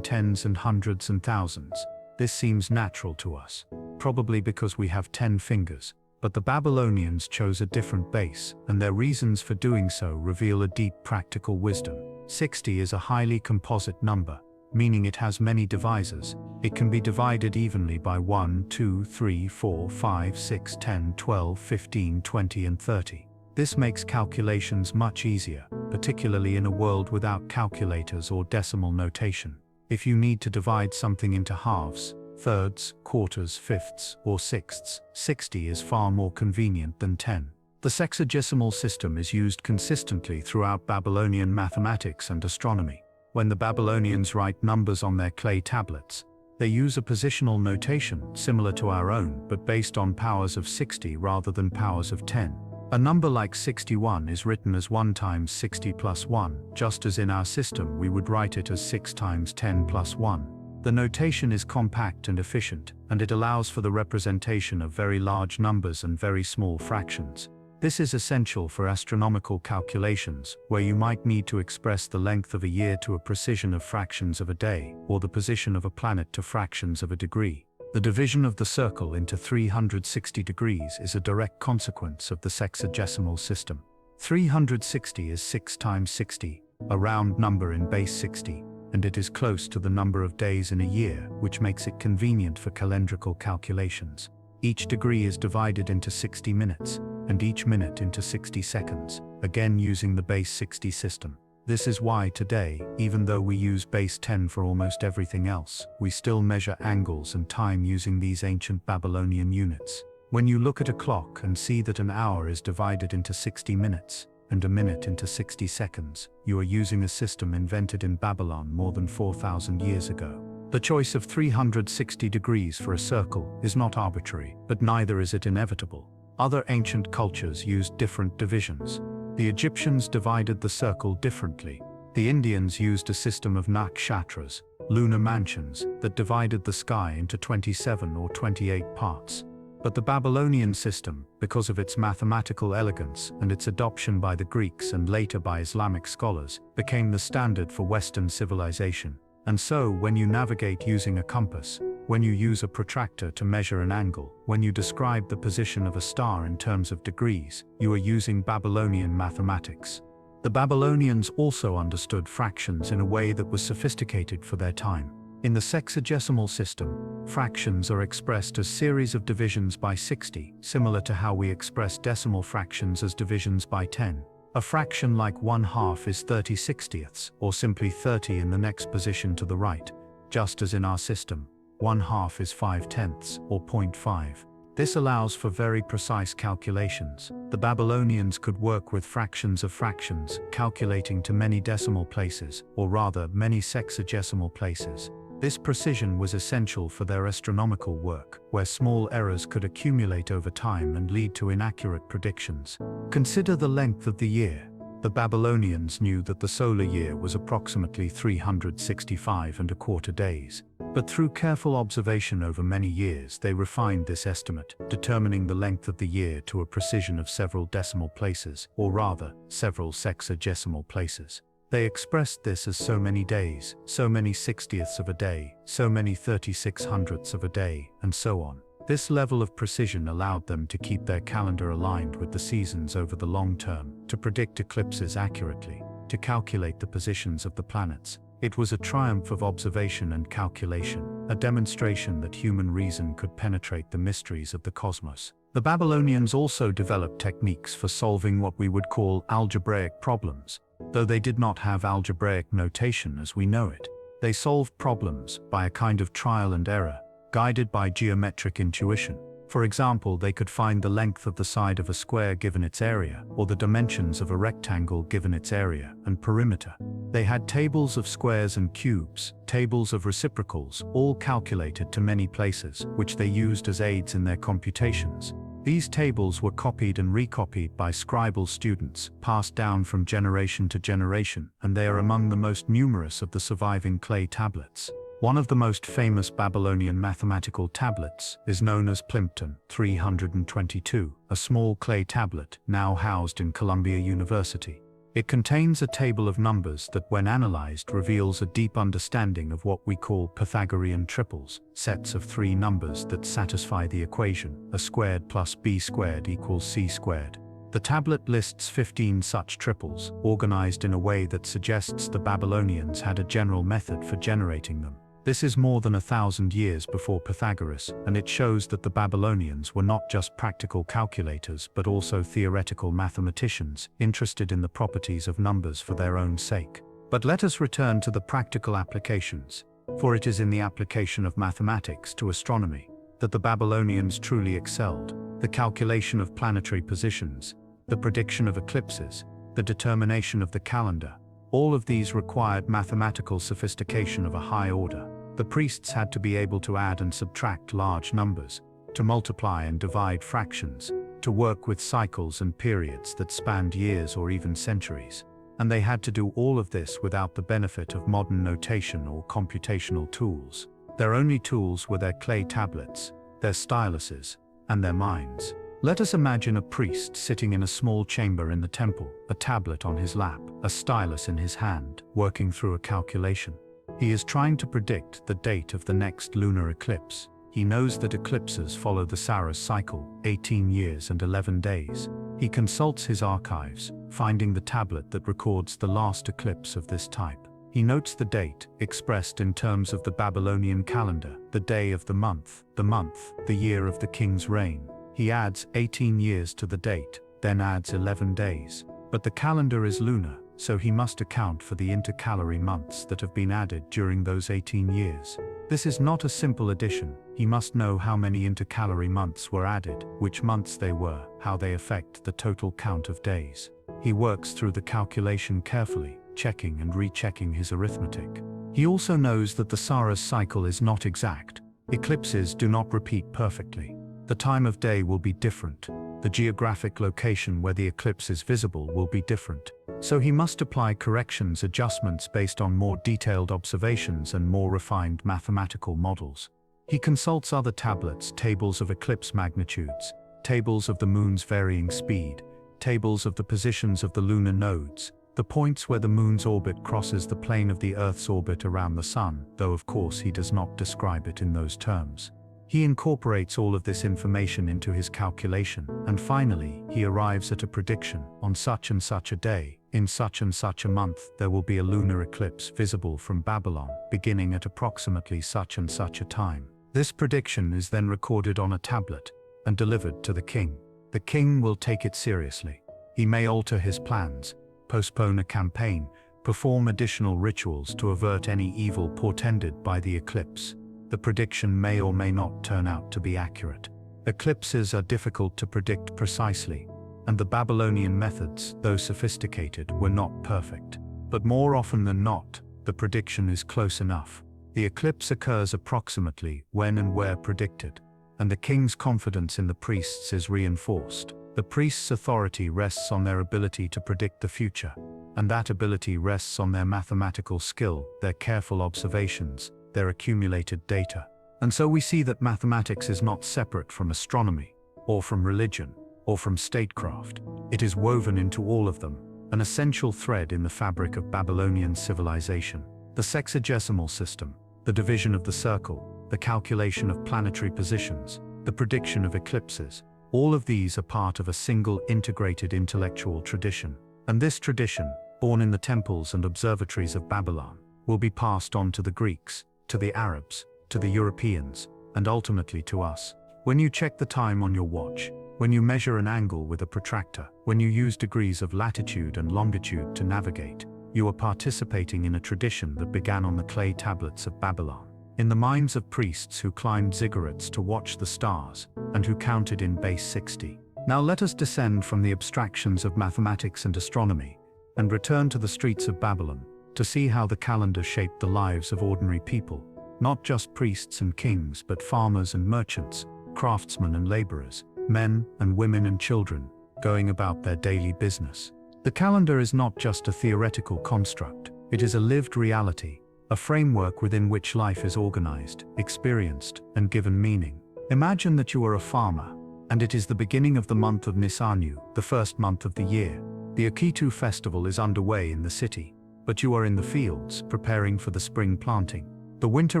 tens and hundreds and thousands. This seems natural to us, probably because we have 10 fingers, but the Babylonians chose a different base, and their reasons for doing so reveal a deep practical wisdom. 60 is a highly composite number, meaning it has many divisors. It can be divided evenly by 1, 2, 3, 4, 5, 6, 10, 12, 15, 20, and 30. This makes calculations much easier, particularly in a world without calculators or decimal notation. If you need to divide something into halves, thirds, quarters, fifths, or sixths, 60 is far more convenient than 10. The sexagesimal system is used consistently throughout Babylonian mathematics and astronomy. When the Babylonians write numbers on their clay tablets, they use a positional notation similar to our own, but based on powers of 60 rather than powers of 10. A number like 61 is written as 1 times 60 plus 1, just as in our system we would write it as 6 times 10 plus 1. The notation is compact and efficient, and it allows for the representation of very large numbers and very small fractions. This is essential for astronomical calculations, where you might need to express the length of a year to a precision of fractions of a day, or the position of a planet to fractions of a degree. The division of the circle into 360 degrees is a direct consequence of the sexagesimal system. 360 is 6 times 60, a round number in base 60, and it is close to the number of days in a year, which makes it convenient for calendrical calculations. Each degree is divided into 60 minutes, and each minute into 60 seconds, again using the base 60 system. This is why today, even though we use base 10 for almost everything else, we still measure angles and time using these ancient Babylonian units. When you look at a clock and see that an hour is divided into 60 minutes, and a minute into 60 seconds, you are using a system invented in Babylon more than 4,000 years ago. The choice of 360 degrees for a circle is not arbitrary, but neither is it inevitable. Other ancient cultures used different divisions. The Egyptians divided the circle differently. The Indians used a system of nakshatras, lunar mansions, that divided the sky into 27 or 28 parts. But the Babylonian system, because of its mathematical elegance and its adoption by the Greeks and later by Islamic scholars, became the standard for Western civilization. And so, when you navigate using a compass, when you use a protractor to measure an angle, when you describe the position of a star in terms of degrees, you are using Babylonian mathematics. The Babylonians also understood fractions in a way that was sophisticated for their time. In the sexagesimal system, fractions are expressed as series of divisions by 60, similar to how we express decimal fractions as divisions by 10. A fraction like 1/2 is 30/60ths, or simply 30 in the next position to the right, just as in our system. 1/2 is 5/10ths, or 0.5. This allows for very precise calculations. The Babylonians could work with fractions of fractions, calculating to many decimal places, or rather, many sexagesimal places. This precision was essential for their astronomical work, where small errors could accumulate over time and lead to inaccurate predictions. Consider the length of the year. The Babylonians knew that the solar year was approximately 365¼ days. But through careful observation over many years, they refined this estimate, determining the length of the year to a precision of several decimal places, or rather, several sexagesimal places. They expressed this as so many days, so many 60ths of a day, so many 3600ths of a day, and so on. This level of precision allowed them to keep their calendar aligned with the seasons over the long term, to predict eclipses accurately, to calculate the positions of the planets. It was a triumph of observation and calculation, a demonstration that human reason could penetrate the mysteries of the cosmos. The Babylonians also developed techniques for solving what we would call algebraic problems. Though they did not have algebraic notation as we know it, they solved problems by a kind of trial and error, guided by geometric intuition. For example, they could find the length of the side of a square given its area, or the dimensions of a rectangle given its area and perimeter. They had tables of squares and cubes, tables of reciprocals, all calculated to many places, which they used as aids in their computations. These tables were copied and recopied by scribal students, passed down from generation to generation, and they are among the most numerous of the surviving clay tablets. One of the most famous Babylonian mathematical tablets is known as Plimpton 322, a small clay tablet now housed in Columbia University. It contains a table of numbers that, when analyzed, reveals a deep understanding of what we call Pythagorean triples, sets of 3 numbers that satisfy the equation a squared plus b squared equals c squared. The tablet lists 15 such triples, organized in a way that suggests the Babylonians had a general method for generating them. This is more than 1,000 years before Pythagoras, and it shows that the Babylonians were not just practical calculators but also theoretical mathematicians, interested in the properties of numbers for their own sake. But let us return to the practical applications, for it is in the application of mathematics to astronomy that the Babylonians truly excelled. The calculation of planetary positions, the prediction of eclipses, the determination of the calendar, all of these required mathematical sophistication of a high order. The priests had to be able to add and subtract large numbers, to multiply and divide fractions, to work with cycles and periods that spanned years or even centuries. And they had to do all of this without the benefit of modern notation or computational tools. Their only tools were their clay tablets, their styluses, and their minds. Let us imagine a priest sitting in a small chamber in the temple, a tablet on his lap, a stylus in his hand, working through a calculation. He is trying to predict the date of the next lunar eclipse. He knows that eclipses follow the Saras cycle, 18 years and 11 days. He consults his archives, finding the tablet that records the last eclipse of this type. He notes the date, expressed in terms of the Babylonian calendar, the day of the month, the year of the king's reign. He adds 18 years to the date, then adds 11 days. But the calendar is lunar, so he must account for the intercalary months that have been added during those 18 years. This is not a simple addition. He must know how many intercalary months were added, which months they were, how they affect the total count of days. He works through the calculation carefully, checking and rechecking his arithmetic. He also knows that the Saras cycle is not exact. Eclipses do not repeat perfectly. The time of day will be different. The geographic location where the eclipse is visible will be different. So he must apply corrections, adjustments based on more detailed observations and more refined mathematical models. He consults other tablets, tables of eclipse magnitudes, tables of the moon's varying speed, tables of the positions of the lunar nodes, the points where the moon's orbit crosses the plane of the Earth's orbit around the sun, though of course he does not describe it in those terms. He incorporates all of this information into his calculation, and finally, he arrives at a prediction. On such and such a day, in such and such a month, there will be a lunar eclipse visible from Babylon, beginning at approximately such and such a time. This prediction is then recorded on a tablet and delivered to the king. The king will take it seriously. He may alter his plans, postpone a campaign, perform additional rituals to avert any evil portended by the eclipse. The prediction may or may not turn out to be accurate. Eclipses are difficult to predict precisely, and the Babylonian methods, though sophisticated, were not perfect. But more often than not, the prediction is close enough. The eclipse occurs approximately when and where predicted, and the king's confidence in the priests is reinforced. The priests' authority rests on their ability to predict the future, and that ability rests on their mathematical skill, their careful observations, their accumulated data. And so we see that mathematics is not separate from astronomy, or from religion, or from statecraft. It is woven into all of them, an essential thread in the fabric of Babylonian civilization. The sexagesimal system, the division of the circle, the calculation of planetary positions, the prediction of eclipses, all of these are part of a single integrated intellectual tradition. And this tradition, born in the temples and observatories of Babylon, will be passed on to the Greeks, to the Arabs, to the Europeans, and ultimately to us. When you check the time on your watch, when you measure an angle with a protractor, when you use degrees of latitude and longitude to navigate, you are participating in a tradition that began on the clay tablets of Babylon, in the minds of priests who climbed ziggurats to watch the stars, and who counted in base 60. Now let us descend from the abstractions of mathematics and astronomy, and return to the streets of Babylon, to see how the calendar shaped the lives of ordinary people, not just priests and kings, but farmers and merchants, craftsmen and laborers, men and women and children, going about their daily business. The calendar is not just a theoretical construct, it is a lived reality, a framework within which life is organized, experienced, and given meaning. Imagine that you are a farmer, and it is the beginning of the month of Nisanu, the first month of the year. The Akitu festival is underway in the city, but you are in the fields, preparing for the spring planting. The winter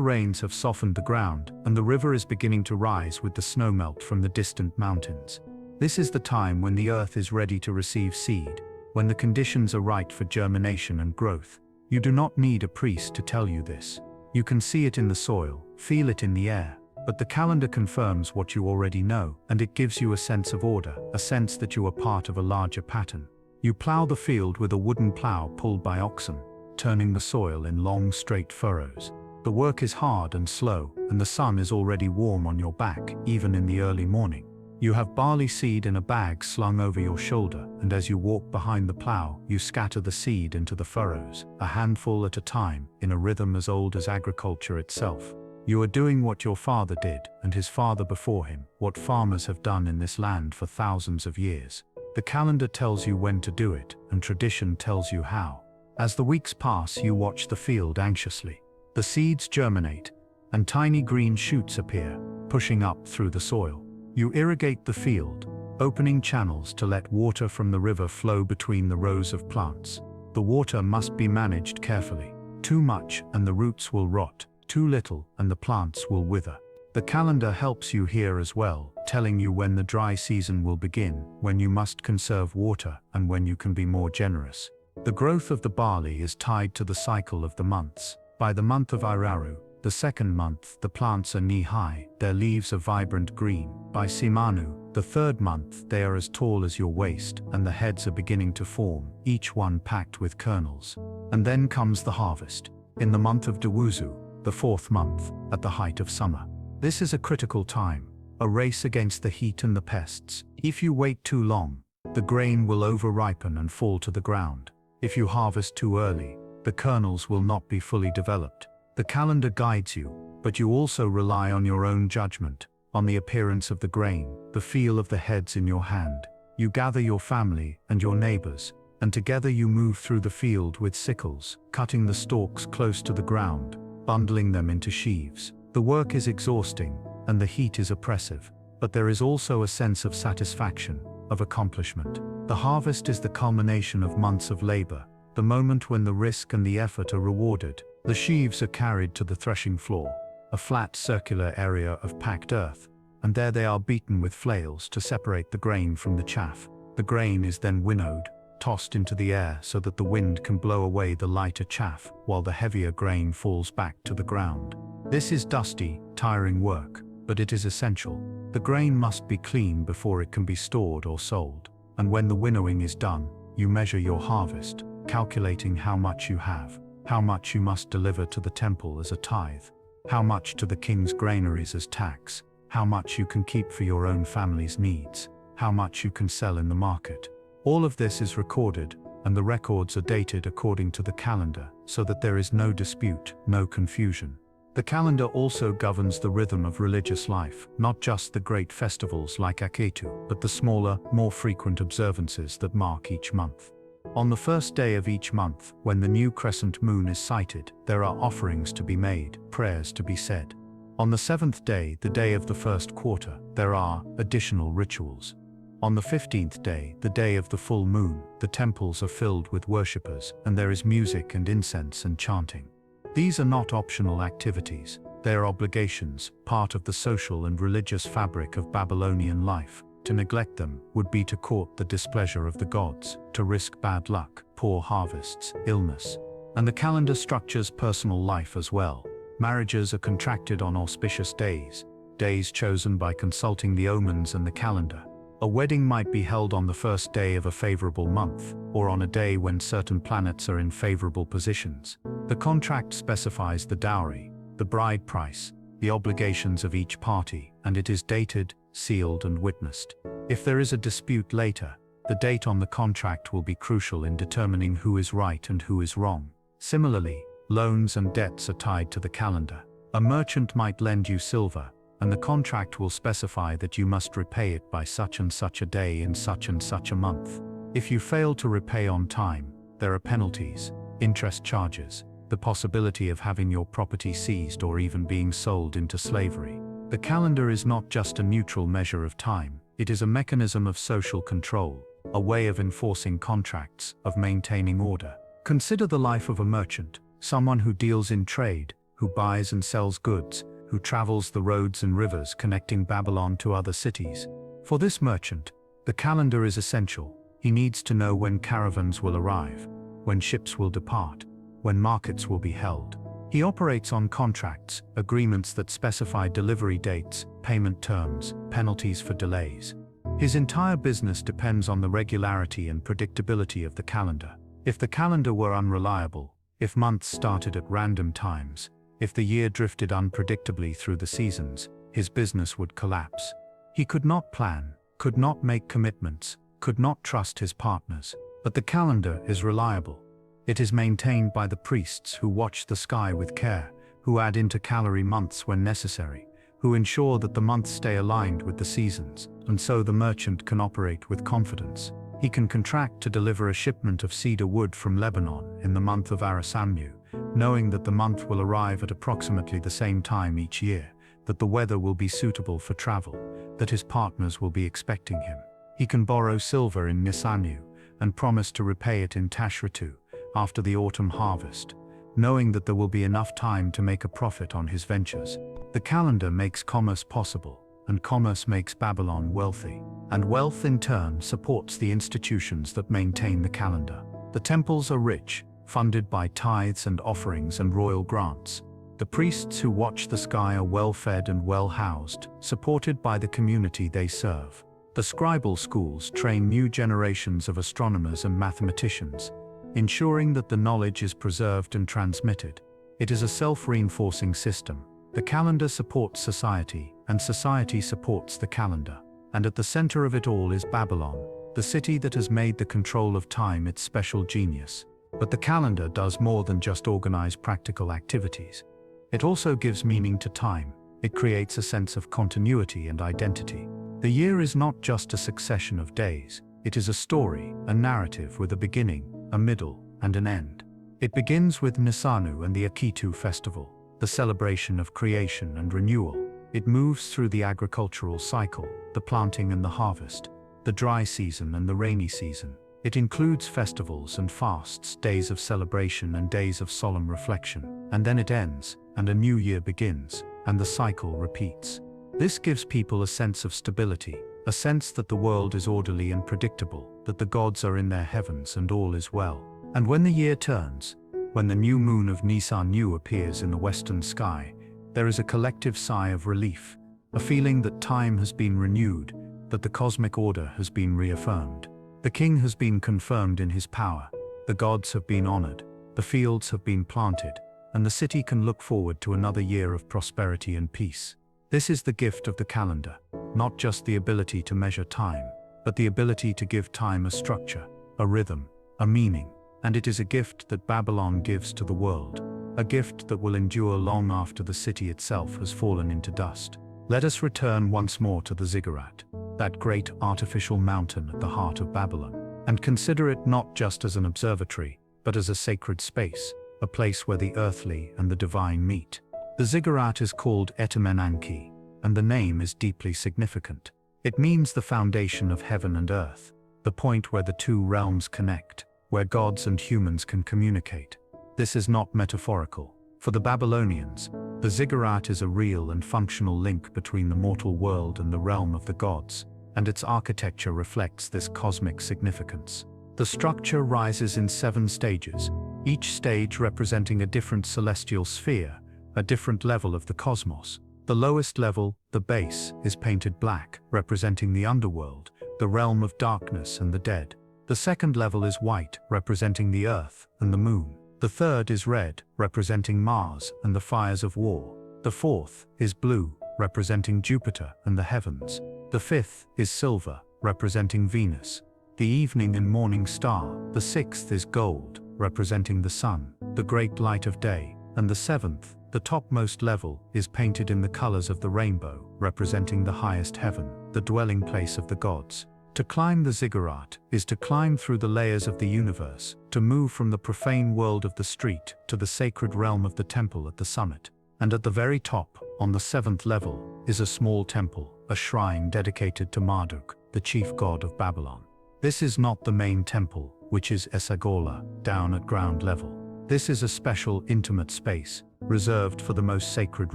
rains have softened the ground, and the river is beginning to rise with the snowmelt from the distant mountains. This is the time when the earth is ready to receive seed, when the conditions are right for germination and growth. You do not need a priest to tell you this. You can see it in the soil, feel it in the air, but the calendar confirms what you already know, and it gives you a sense of order, a sense that you are part of a larger pattern. You plow the field with a wooden plow pulled by oxen, turning the soil in long, straight furrows. The work is hard and slow, and the sun is already warm on your back, even in the early morning. You have barley seed in a bag slung over your shoulder, and as you walk behind the plow, you scatter the seed into the furrows, a handful at a time, in a rhythm as old as agriculture itself. You are doing what your father did, and his father before him, what farmers have done in this land for thousands of years. The calendar tells you when to do it, and tradition tells you how. As the weeks pass, you watch the field anxiously. The seeds germinate, and tiny green shoots appear, pushing up through the soil. You irrigate the field, opening channels to let water from the river flow between the rows of plants. The water must be managed carefully. Too much and the roots will rot, too little and the plants will wither. The calendar helps you here as well, telling you when the dry season will begin, when you must conserve water, and when you can be more generous. The growth of the barley is tied to the cycle of the months. By the month of Iraru, the second month, the plants are knee-high, their leaves are vibrant green. By Simanu, the third month, they are as tall as your waist, and the heads are beginning to form, each one packed with kernels. And then comes the harvest, in the month of Dewuzu, the fourth month, at the height of summer. This is a critical time, a race against the heat and the pests. If you wait too long, the grain will over-ripen and fall to the ground. If you harvest too early, the kernels will not be fully developed. The calendar guides you, but you also rely on your own judgment, on the appearance of the grain, the feel of the heads in your hand. You gather your family and your neighbors, and together you move through the field with sickles, cutting the stalks close to the ground, bundling them into sheaves. The work is exhausting, and the heat is oppressive, but there is also a sense of satisfaction, of accomplishment. The harvest is the culmination of months of labor, the moment when the risk and the effort are rewarded. The sheaves are carried to the threshing floor, a flat circular area of packed earth, and there they are beaten with flails to separate the grain from the chaff. The grain is then winnowed, tossed into the air so that the wind can blow away the lighter chaff, while the heavier grain falls back to the ground. This is dusty, tiring work, but it is essential. The grain must be clean before it can be stored or sold. And when the winnowing is done, you measure your harvest, calculating how much you have, how much you must deliver to the temple as a tithe, how much to the king's granaries as tax, how much you can keep for your own family's needs, how much you can sell in the market. All of this is recorded, and the records are dated according to the calendar, so that there is no dispute, no confusion. The calendar also governs the rhythm of religious life, not just the great festivals like Aketu, but the smaller, more frequent observances that mark each month. On the first day of each month, when the new crescent moon is sighted, there are offerings to be made, prayers to be said. On the seventh day, the day of the first quarter, there are additional rituals. On the 15th day, the day of the full moon, the temples are filled with worshippers, and there is music and incense and chanting. These are not optional activities, they are obligations, part of the social and religious fabric of Babylonian life. To neglect them would be to court the displeasure of the gods, to risk bad luck, poor harvests, illness. And the calendar structures personal life as well. Marriages are contracted on auspicious days, days chosen by consulting the omens and the calendar. A wedding might be held on the first day of a favorable month, or on a day when certain planets are in favorable positions. The contract specifies the dowry, the bride price, the obligations of each party, and it is dated, sealed, and witnessed. If there is a dispute later, the date on the contract will be crucial in determining who is right and who is wrong. Similarly, loans and debts are tied to the calendar. A merchant might lend you silver, and the contract will specify that you must repay it by such and such a day in such and such a month. If you fail to repay on time, there are penalties, interest charges, the possibility of having your property seized or even being sold into slavery. The calendar is not just a neutral measure of time, it is a mechanism of social control, a way of enforcing contracts, of maintaining order. Consider the life of a merchant, someone who deals in trade, who buys and sells goods, who travels the roads and rivers connecting Babylon to other cities. For this merchant, the calendar is essential. He needs to know when caravans will arrive, when ships will depart, when markets will be held. He operates on contracts, agreements that specify delivery dates, payment terms, penalties for delays. His entire business depends on the regularity and predictability of the calendar. If the calendar were unreliable, if months started at random times, if the year drifted unpredictably through the seasons, his business would collapse. He could not plan, could not make commitments, could not trust his partners. But the calendar is reliable. It is maintained by the priests who watch the sky with care, who add intercalary months when necessary, who ensure that the months stay aligned with the seasons, and so the merchant can operate with confidence. He can contract to deliver a shipment of cedar wood from Lebanon in the month of Arasamnu, knowing that the month will arrive at approximately the same time each year, that the weather will be suitable for travel, that his partners will be expecting him. He can borrow silver in Nisanu and promise to repay it in Tashratu after the autumn harvest, knowing that there will be enough time to make a profit on his ventures. The calendar makes commerce possible, and commerce makes Babylon wealthy. And wealth in turn supports the institutions that maintain the calendar. The temples are rich, funded by tithes and offerings and royal grants. The priests who watch the sky are well-fed and well-housed, supported by the community they serve. The scribal schools train new generations of astronomers and mathematicians, ensuring that the knowledge is preserved and transmitted. It is a self-reinforcing system. The calendar supports society, and society supports the calendar. And at the center of it all is Babylon, the city that has made the control of time its special genius. But the calendar does more than just organize practical activities. It also gives meaning to time. It creates a sense of continuity and identity. The year is not just a succession of days. It is a story, a narrative with a beginning, a middle, and an end. It begins with Nisanu and the Akitu festival, the celebration of creation and renewal. It moves through the agricultural cycle, the planting and the harvest, the dry season and the rainy season. It includes festivals and fasts, days of celebration and days of solemn reflection. And then it ends, and a new year begins, and the cycle repeats. This gives people a sense of stability, a sense that the world is orderly and predictable, that the gods are in their heavens and all is well. And when the year turns, when the new moon of Nisan appears in the western sky, there is a collective sigh of relief, a feeling that time has been renewed, that the cosmic order has been reaffirmed. The king has been confirmed in his power, the gods have been honored, the fields have been planted, and the city can look forward to another year of prosperity and peace. This is the gift of the calendar, not just the ability to measure time, but the ability to give time a structure, a rhythm, a meaning. And it is a gift that Babylon gives to the world, a gift that will endure long after the city itself has fallen into dust. Let us return once more to the ziggurat, that great artificial mountain at the heart of Babylon, and consider it not just as an observatory, but as a sacred space, a place where the earthly and the divine meet. The ziggurat is called Etemenanki, and the name is deeply significant. It means the foundation of heaven and earth, the point where the two realms connect, where gods and humans can communicate. This is not metaphorical. For the Babylonians, the ziggurat is a real and functional link between the mortal world and the realm of the gods, and its architecture reflects this cosmic significance. The structure rises in 7 stages, each stage representing a different celestial sphere, a different level of the cosmos. The lowest level, the base, is painted black, representing the underworld, the realm of darkness and the dead. The second level is white, representing the earth and the moon. The third is red, representing Mars and the fires of war. The fourth is blue, representing Jupiter and the heavens. The fifth is silver, representing Venus, the evening and morning star. The sixth is gold, representing the sun, the great light of day. And the seventh, the topmost level, is painted in the colors of the rainbow, representing the highest heaven, the dwelling place of the gods. To climb the ziggurat is to climb through the layers of the universe, to move from the profane world of the street to the sacred realm of the temple at the summit. And at the very top, on the 7th level, is a small temple, a shrine dedicated to Marduk, the chief god of Babylon. This is not the main temple, which is Esagola, down at ground level. This is a special, intimate space, reserved for the most sacred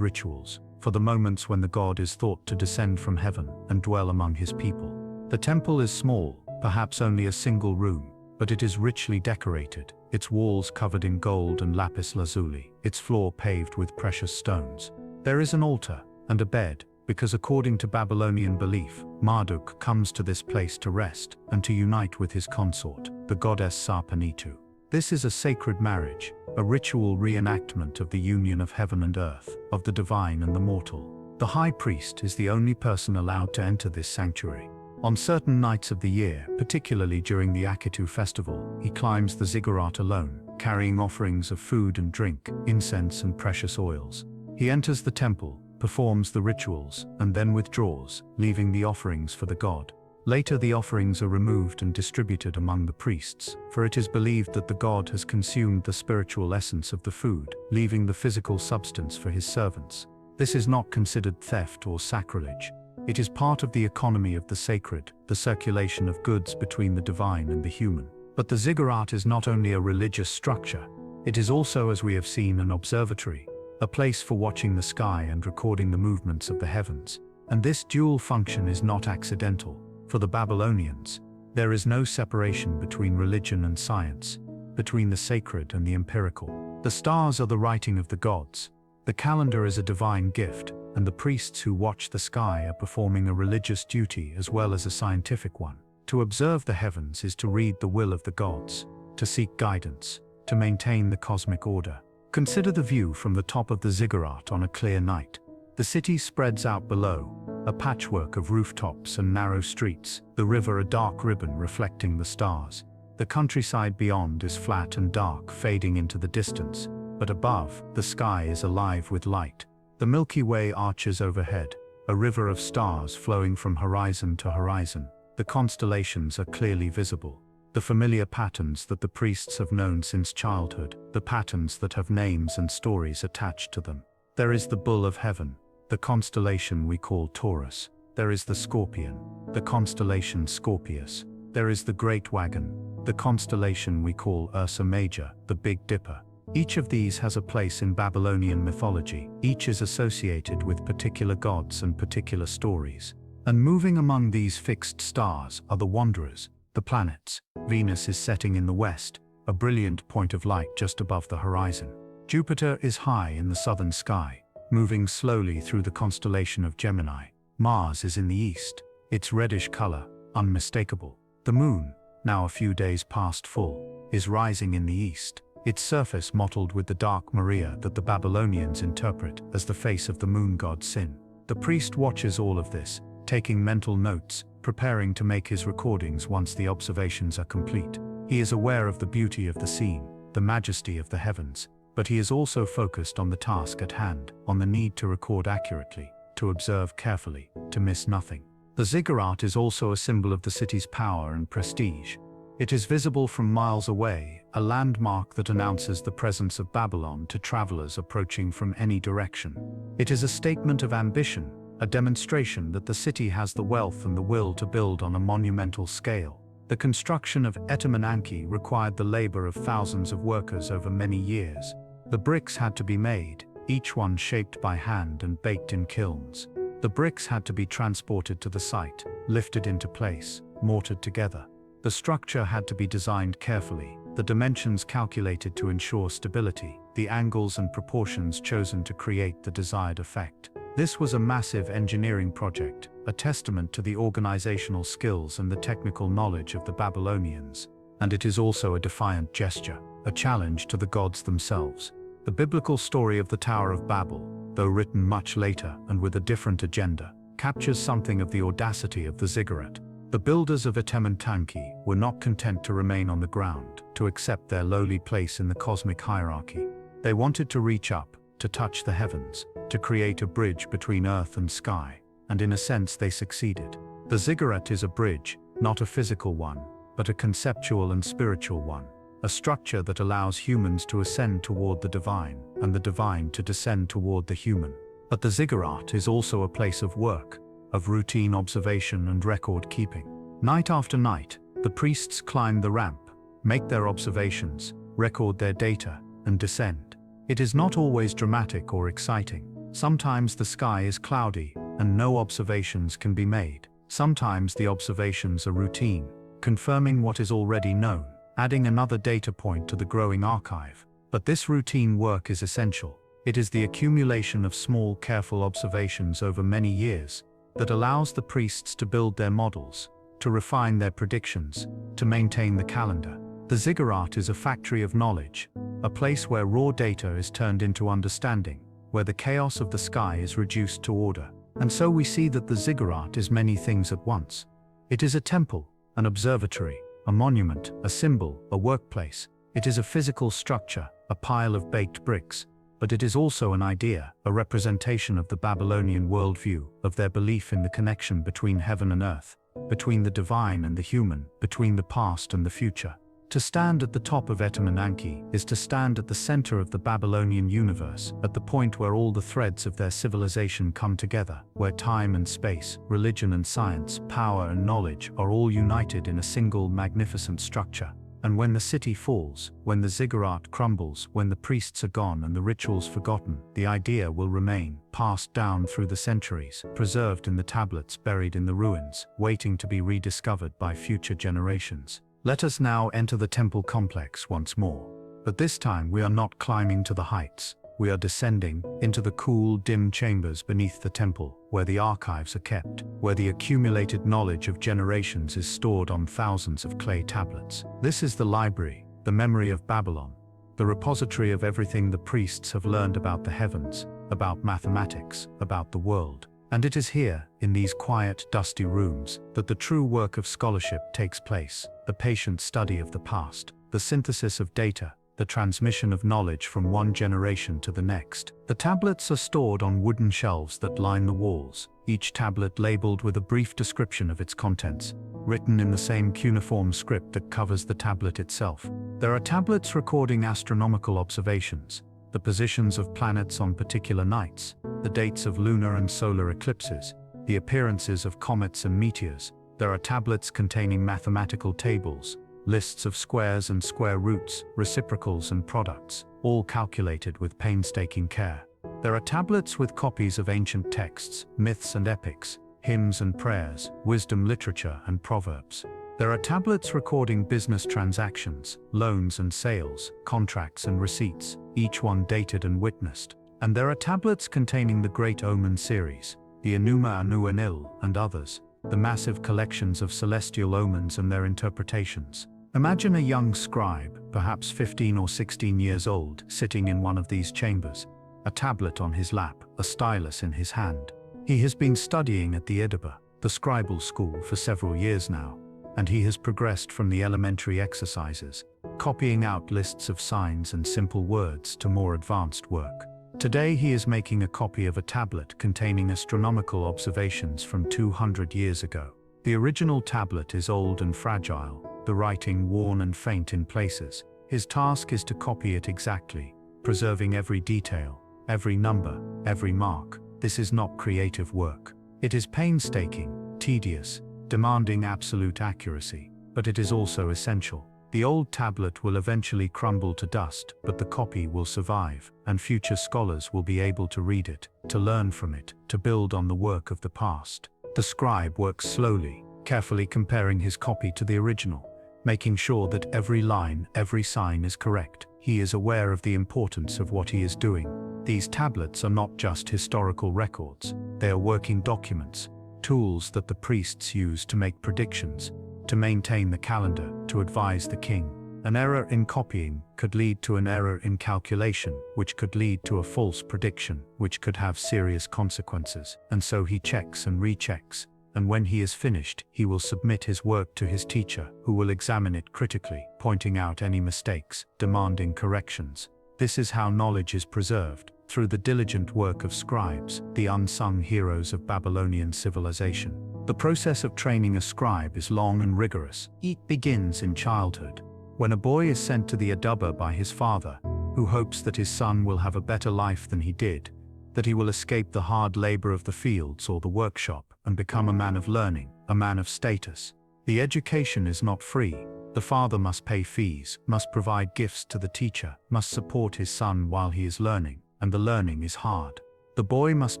rituals, for the moments when the god is thought to descend from heaven and dwell among his people. The temple is small, perhaps only a single room, but it is richly decorated, its walls covered in gold and lapis lazuli, its floor paved with precious stones. There is an altar and a bed, because according to Babylonian belief, Marduk comes to this place to rest and to unite with his consort, the goddess Sarpanitu. This is a sacred marriage, a ritual reenactment of the union of heaven and earth, of the divine and the mortal. The high priest is the only person allowed to enter this sanctuary. On certain nights of the year, particularly during the Akitu festival, he climbs the ziggurat alone, carrying offerings of food and drink, incense and precious oils. He enters the temple, performs the rituals, and then withdraws, leaving the offerings for the god. Later the offerings are removed and distributed among the priests, for it is believed that the god has consumed the spiritual essence of the food, leaving the physical substance for his servants. This is not considered theft or sacrilege. It is part of the economy of the sacred, the circulation of goods between the divine and the human. But the ziggurat is not only a religious structure, it is also, as we have seen, an observatory. a place for watching the sky and recording the movements of the heavens. And this dual function is not accidental. For the Babylonians, there is no separation between religion and science, between the sacred and the empirical. The stars are the writing of the gods, the calendar is a divine gift, and the priests who watch the sky are performing a religious duty as well as a scientific one. To observe the heavens is to read the will of the gods, to seek guidance, to maintain the cosmic order. Consider the view from the top of the ziggurat on a clear night. The city spreads out below, a patchwork of rooftops and narrow streets, the river a dark ribbon reflecting the stars. The countryside beyond is flat and dark, fading into the distance, but above, the sky is alive with light. The Milky Way arches overhead, a river of stars flowing from horizon to horizon. The constellations are clearly visible, the familiar patterns that the priests have known since childhood, the patterns that have names and stories attached to them. There is the Bull of Heaven, the constellation we call Taurus. There is the Scorpion, the constellation Scorpius. There is the Great Wagon, the constellation we call Ursa Major, the Big Dipper. Each of these has a place in Babylonian mythology. Each is associated with particular gods and particular stories. And moving among these fixed stars are the wanderers, the planets. Venus is setting in the west, a brilliant point of light just above the horizon. Jupiter is high in the southern sky, moving slowly through the constellation of Gemini. Mars is in the east, its reddish color, unmistakable. The moon, now a few days past full, is rising in the east, its surface mottled with the dark Maria that the Babylonians interpret as the face of the moon god Sin. The priest watches all of this, taking mental notes, preparing to make his recordings once the observations are complete. He is aware of the beauty of the scene, the majesty of the heavens, but he is also focused on the task at hand, on the need to record accurately, to observe carefully, to miss nothing. The ziggurat is also a symbol of the city's power and prestige. It is visible from miles away, a landmark that announces the presence of Babylon to travelers approaching from any direction. It is a statement of ambition, a demonstration that the city has the wealth and the will to build on a monumental scale. The construction of Etemenanke required the labor of thousands of workers over many years. The bricks had to be made, each one shaped by hand and baked in kilns. The bricks had to be transported to the site, lifted into place, mortared together. The structure had to be designed carefully, the dimensions calculated to ensure stability, the angles and proportions chosen to create the desired effect. This was a massive engineering project, a testament to the organizational skills and the technical knowledge of the Babylonians. And it is also a defiant gesture, a challenge to the gods themselves. The biblical story of the Tower of Babel, though written much later and with a different agenda, captures something of the audacity of the ziggurat. The builders of Etemenanke were not content to remain on the ground, to accept their lowly place in the cosmic hierarchy. They wanted to reach up, to touch the heavens, to create a bridge between earth and sky, and in a sense they succeeded. The ziggurat is a bridge, not a physical one, but a conceptual and spiritual one, a structure that allows humans to ascend toward the divine, and the divine to descend toward the human. But the ziggurat is also a place of work, of routine observation and record keeping. Night after night, the priests climb the ramp, make their observations, record their data, and descend. It is not always dramatic or exciting. Sometimes the sky is cloudy, and no observations can be made. Sometimes the observations are routine, confirming what is already known, adding another data point to the growing archive. But this routine work is essential. It is the accumulation of small, careful observations over many years that allows the priests to build their models, to refine their predictions, to maintain the calendar. The ziggurat is a factory of knowledge, a place where raw data is turned into understanding, where the chaos of the sky is reduced to order. And so we see that the ziggurat is many things at once. It is a temple, an observatory, a monument, a symbol, a workplace. It is a physical structure, a pile of baked bricks. But it is also an idea, a representation of the Babylonian worldview, of their belief in the connection between heaven and earth, between the divine and the human, between the past and the future. To stand at the top of Etemenanke is to stand at the center of the Babylonian universe, at the point where all the threads of their civilization come together, where time and space, religion and science, power and knowledge are all united in a single magnificent structure. And when the city falls, when the ziggurat crumbles, when the priests are gone and the rituals forgotten, the idea will remain, passed down through the centuries, preserved in the tablets buried in the ruins, waiting to be rediscovered by future generations. Let us now enter the temple complex once more. But this time we are not climbing to the heights. We are descending into the cool, dim chambers beneath the temple, where the archives are kept, where the accumulated knowledge of generations is stored on thousands of clay tablets. This is the library, the memory of Babylon, the repository of everything the priests have learned about the heavens, about mathematics, about the world. And it is here, in these quiet, dusty rooms, that the true work of scholarship takes place, the patient study of the past, the synthesis of data, the transmission of knowledge from one generation to the next. The tablets are stored on wooden shelves that line the walls, each tablet labeled with a brief description of its contents, written in the same cuneiform script that covers the tablet itself. There are tablets recording astronomical observations, the positions of planets on particular nights, the dates of lunar and solar eclipses, the appearances of comets and meteors. There are tablets containing mathematical tables, lists of squares and square roots, reciprocals and products, all calculated with painstaking care. There are tablets with copies of ancient texts, myths and epics, hymns and prayers, wisdom literature and proverbs. There are tablets recording business transactions, loans and sales, contracts and receipts, each one dated and witnessed. And there are tablets containing the Great Omen series, the Enuma Anu Enlil and others, the massive collections of celestial omens and their interpretations. Imagine a young scribe, perhaps 15 or 16 years old, sitting in one of these chambers, a tablet on his lap, a stylus in his hand. He has been studying at the Edinburgh, the scribal school, for several years now, and he has progressed from the elementary exercises, copying out lists of signs and simple words, to more advanced work. Today he is making a copy of a tablet containing astronomical observations from 200 years ago. The original tablet is old and fragile, the writing worn and faint in places. His task is to copy it exactly, preserving every detail, every number, every mark. This is not creative work. It is painstaking, tedious, demanding absolute accuracy, but it is also essential. The old tablet will eventually crumble to dust, but the copy will survive, and future scholars will be able to read it, to learn from it, to build on the work of the past. The scribe works slowly, carefully comparing his copy to the original, making sure that every line, every sign is correct. He is aware of the importance of what he is doing. These tablets are not just historical records, they are working documents, tools that the priests use to make predictions, to maintain the calendar, to advise the king. An error in copying could lead to an error in calculation, which could lead to a false prediction, which could have serious consequences. And so he checks and rechecks, and when he is finished, he will submit his work to his teacher, who will examine it critically, pointing out any mistakes, demanding corrections. This is how knowledge is preserved, through the diligent work of scribes, the unsung heroes of Babylonian civilization. The process of training a scribe is long and rigorous. It begins in childhood, when a boy is sent to the Edinburgh by his father, who hopes that his son will have a better life than he did, that he will escape the hard labor of the fields or the workshop and become a man of learning, a man of status. The education is not free. The father must pay fees, must provide gifts to the teacher, must support his son while he is learning, and the learning is hard. The boy must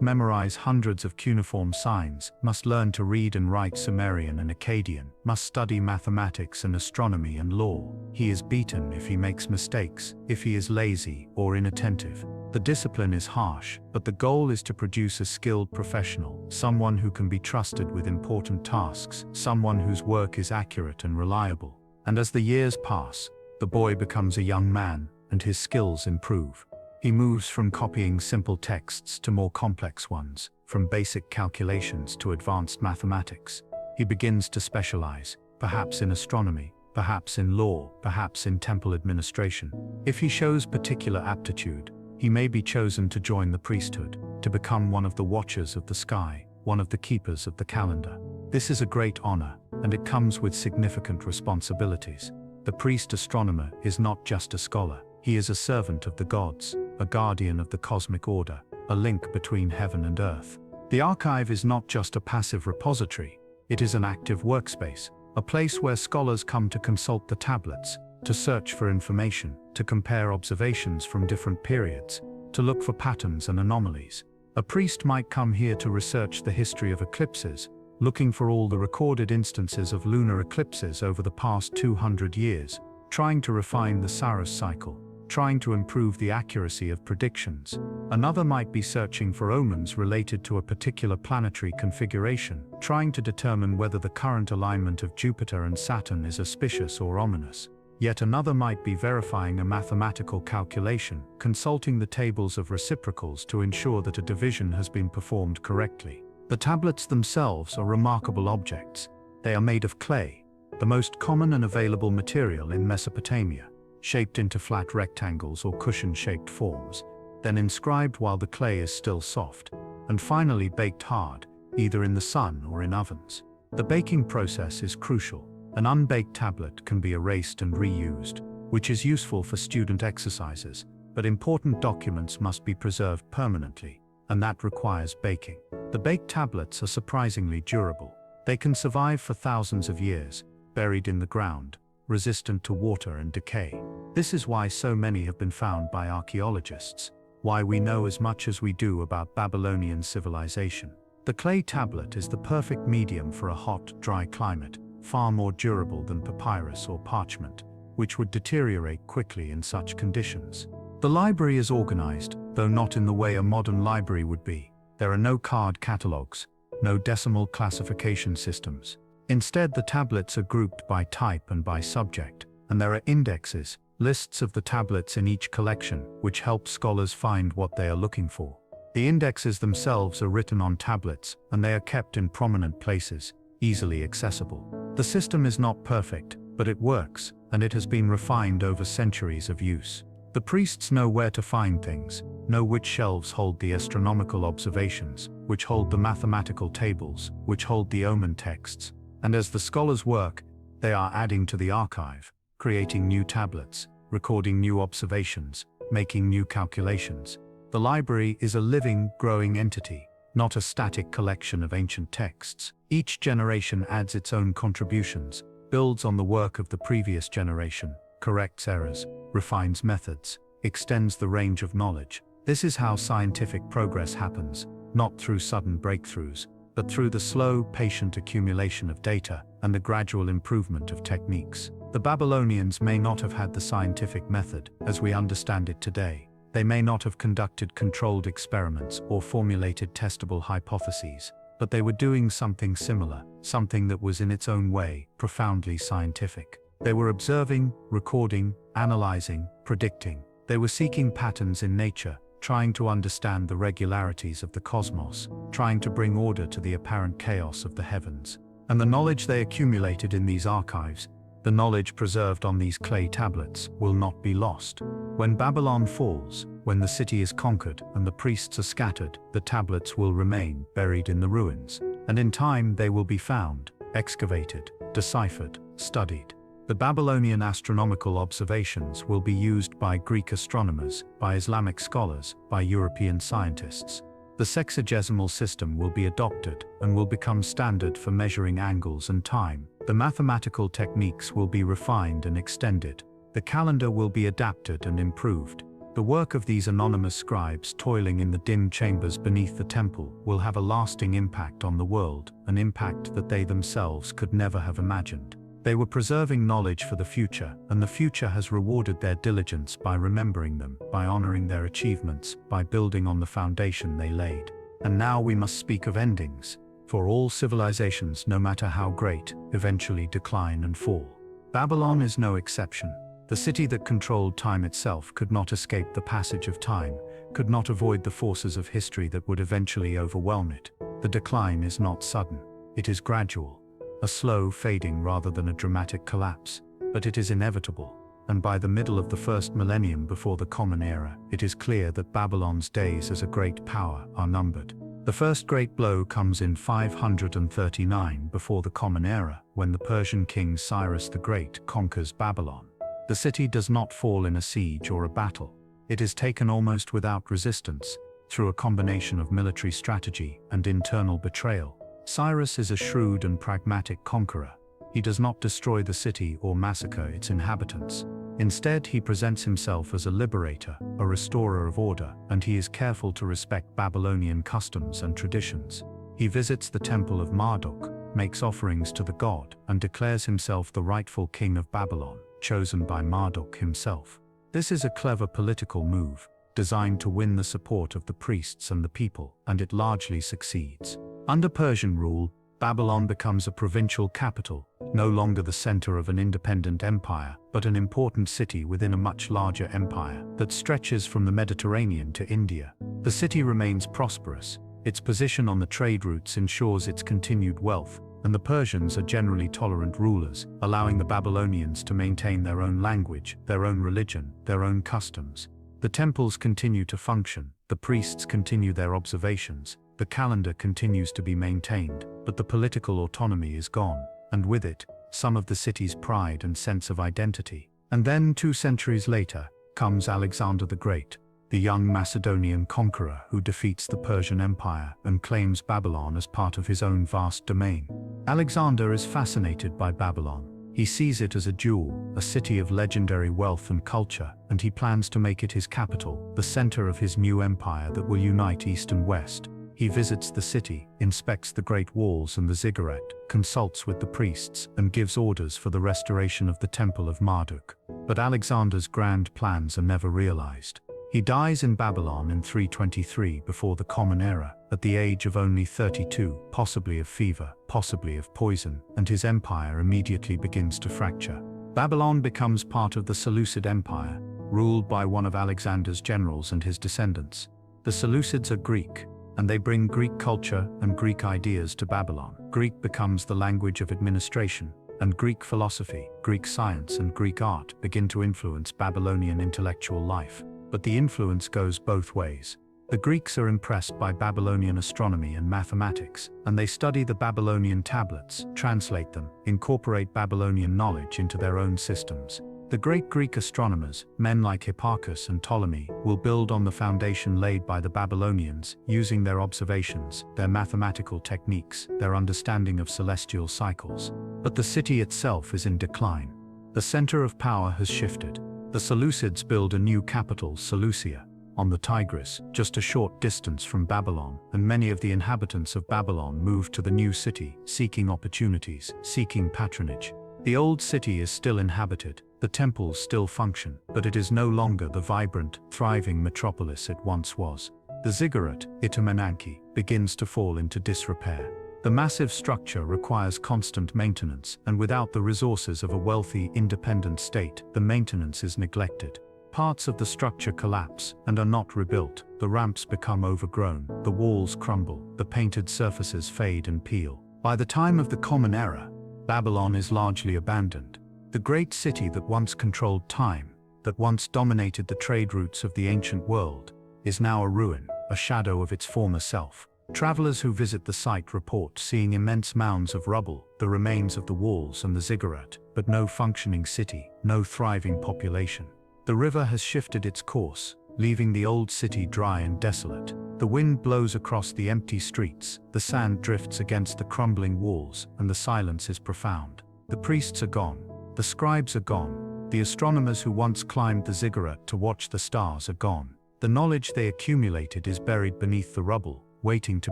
memorize hundreds of cuneiform signs, must learn to read and write Sumerian and Akkadian, must study mathematics and astronomy and law. He is beaten if he makes mistakes, if he is lazy or inattentive. The discipline is harsh, but the goal is to produce a skilled professional, someone who can be trusted with important tasks, someone whose work is accurate and reliable. And as the years pass, the boy becomes a young man, and his skills improve. He moves from copying simple texts to more complex ones, from basic calculations to advanced mathematics. He begins to specialize, perhaps in astronomy, perhaps in law, perhaps in temple administration. If he shows particular aptitude, he may be chosen to join the priesthood, to become one of the watchers of the sky, one of the keepers of the calendar. This is a great honor, and it comes with significant responsibilities. The priest astronomer is not just a scholar. He is a servant of the gods, a guardian of the cosmic order, a link between heaven and earth. The archive is not just a passive repository, it is an active workspace, a place where scholars come to consult the tablets, to search for information, to compare observations from different periods, to look for patterns and anomalies. A priest might come here to research the history of eclipses, looking for all the recorded instances of lunar eclipses over the past 200 years, trying to refine the Saros cycle, trying to improve the accuracy of predictions. Another might be searching for omens related to a particular planetary configuration, trying to determine whether the current alignment of Jupiter and Saturn is auspicious or ominous. Yet another might be verifying a mathematical calculation, consulting the tables of reciprocals to ensure that a division has been performed correctly. The tablets themselves are remarkable objects. They are made of clay, the most common and available material in Mesopotamia, shaped into flat rectangles or cushion-shaped forms, then inscribed while the clay is still soft, and finally baked hard, either in the sun or in ovens. The baking process is crucial. An unbaked tablet can be erased and reused, which is useful for student exercises, but important documents must be preserved permanently, and that requires baking. The baked tablets are surprisingly durable. They can survive for thousands of years, buried in the ground, resistant to water and decay. This is why so many have been found by archaeologists, why we know as much as we do about Babylonian civilization. The clay tablet is the perfect medium for a hot, dry climate, far more durable than papyrus or parchment, which would deteriorate quickly in such conditions. The library is organized, though not in the way a modern library would be. There are no card catalogs, no decimal classification systems. Instead, the tablets are grouped by type and by subject, and there are indexes, lists of the tablets in each collection, which help scholars find what they are looking for. The indexes themselves are written on tablets, and they are kept in prominent places, easily accessible. The system is not perfect, but it works, and it has been refined over centuries of use. The priests know where to find things, know which shelves hold the astronomical observations, which hold the mathematical tables, which hold the omen texts, and as the scholars work, they are adding to the archive, creating new tablets, recording new observations, making new calculations. The library is a living, growing entity, not a static collection of ancient texts. Each generation adds its own contributions, builds on the work of the previous generation, corrects errors, refines methods, extends the range of knowledge. This is how scientific progress happens, not through sudden breakthroughs, but through the slow, patient accumulation of data and the gradual improvement of techniques. The Babylonians may not have had the scientific method as we understand it today. They may not have conducted controlled experiments or formulated testable hypotheses, but they were doing something similar, something that was in its own way profoundly scientific. They were observing, recording, analyzing, predicting. They were seeking patterns in nature, trying to understand the regularities of the cosmos, trying to bring order to the apparent chaos of the heavens. And the knowledge they accumulated in these archives, the knowledge preserved on these clay tablets, will not be lost. When Babylon falls, when the city is conquered and the priests are scattered, the tablets will remain buried in the ruins, and in time they will be found, excavated, deciphered, studied. The Babylonian astronomical observations will be used by Greek astronomers, by Islamic scholars, by European scientists. The sexagesimal system will be adopted and will become standard for measuring angles and time. The mathematical techniques will be refined and extended. The calendar will be adapted and improved. The work of these anonymous scribes toiling in the dim chambers beneath the temple will have a lasting impact on the world, an impact that they themselves could never have imagined. They were preserving knowledge for the future, and the future has rewarded their diligence by remembering them, by honoring their achievements, by building on the foundation they laid. And now we must speak of endings, for all civilizations, no matter how great, eventually decline and fall. Babylon is no exception. The city that controlled time itself could not escape the passage of time, could not avoid the forces of history that would eventually overwhelm it. The decline is not sudden, it is gradual. A slow fading rather than a dramatic collapse, but it is inevitable, and by the middle of the first millennium before the Common Era, it is clear that Babylon's days as a great power are numbered. The first great blow comes in 539 before the Common Era, when the Persian king Cyrus the Great conquers Babylon. The city does not fall in a siege or a battle. It is taken almost without resistance, through a combination of military strategy and internal betrayal. Cyrus is a shrewd and pragmatic conqueror. He does not destroy the city or massacre its inhabitants. Instead, he presents himself as a liberator, a restorer of order, and he is careful to respect Babylonian customs and traditions. He visits the temple of Marduk, makes offerings to the god, and declares himself the rightful king of Babylon, chosen by Marduk himself. This is a clever political move, designed to win the support of the priests and the people, and it largely succeeds. Under Persian rule, Babylon becomes a provincial capital, no longer the center of an independent empire, but an important city within a much larger empire that stretches from the Mediterranean to India. The city remains prosperous, its position on the trade routes ensures its continued wealth, and the Persians are generally tolerant rulers, allowing the Babylonians to maintain their own language, their own religion, their own customs. The temples continue to function, the priests continue their observations, the calendar continues to be maintained, but the political autonomy is gone, and with it, some of the city's pride and sense of identity. And then 2 centuries later, comes Alexander the Great, the young Macedonian conqueror who defeats the Persian Empire and claims Babylon as part of his own vast domain. Alexander is fascinated by Babylon. He sees it as a jewel, a city of legendary wealth and culture, and he plans to make it his capital, the center of his new empire that will unite East and West. He visits the city, inspects the Great Walls and the ziggurat, consults with the priests, and gives orders for the restoration of the Temple of Marduk. But Alexander's grand plans are never realized. He dies in Babylon in 323 before the Common Era, at the age of only 32, possibly of fever, possibly of poison, and his empire immediately begins to fracture. Babylon becomes part of the Seleucid Empire, ruled by one of Alexander's generals and his descendants. The Seleucids are Greek, and they bring Greek culture and Greek ideas to Babylon. Greek becomes the language of administration, and Greek philosophy, Greek science, and Greek art begin to influence Babylonian intellectual life. But the influence goes both ways. The Greeks are impressed by Babylonian astronomy and mathematics, and they study the Babylonian tablets, translate them, incorporate Babylonian knowledge into their own systems. The great Greek astronomers, men like Hipparchus and Ptolemy, will build on the foundation laid by the Babylonians, using their observations, their mathematical techniques, their understanding of celestial cycles. But the city itself is in decline. The center of power has shifted. The Seleucids build a new capital, Seleucia, on the Tigris, just a short distance from Babylon, and many of the inhabitants of Babylon move to the new city, seeking opportunities, seeking patronage. The old city is still inhabited, the temples still function, but it is no longer the vibrant, thriving metropolis it once was. The ziggurat, Itamananki, begins to fall into disrepair. The massive structure requires constant maintenance, and without the resources of a wealthy, independent state, the maintenance is neglected. Parts of the structure collapse and are not rebuilt, the ramps become overgrown, the walls crumble, the painted surfaces fade and peel. By the time of the Common Era, Babylon is largely abandoned. The great city that once controlled time, that once dominated the trade routes of the ancient world, is now a ruin, a shadow of its former self. Travelers who visit the site report seeing immense mounds of rubble, the remains of the walls and the ziggurat, but no functioning city, no thriving population. The river has shifted its course, leaving the old city dry and desolate. The wind blows across the empty streets, the sand drifts against the crumbling walls, and the silence is profound. The priests are gone, the scribes are gone, the astronomers who once climbed the ziggurat to watch the stars are gone. The knowledge they accumulated is buried beneath the rubble, waiting to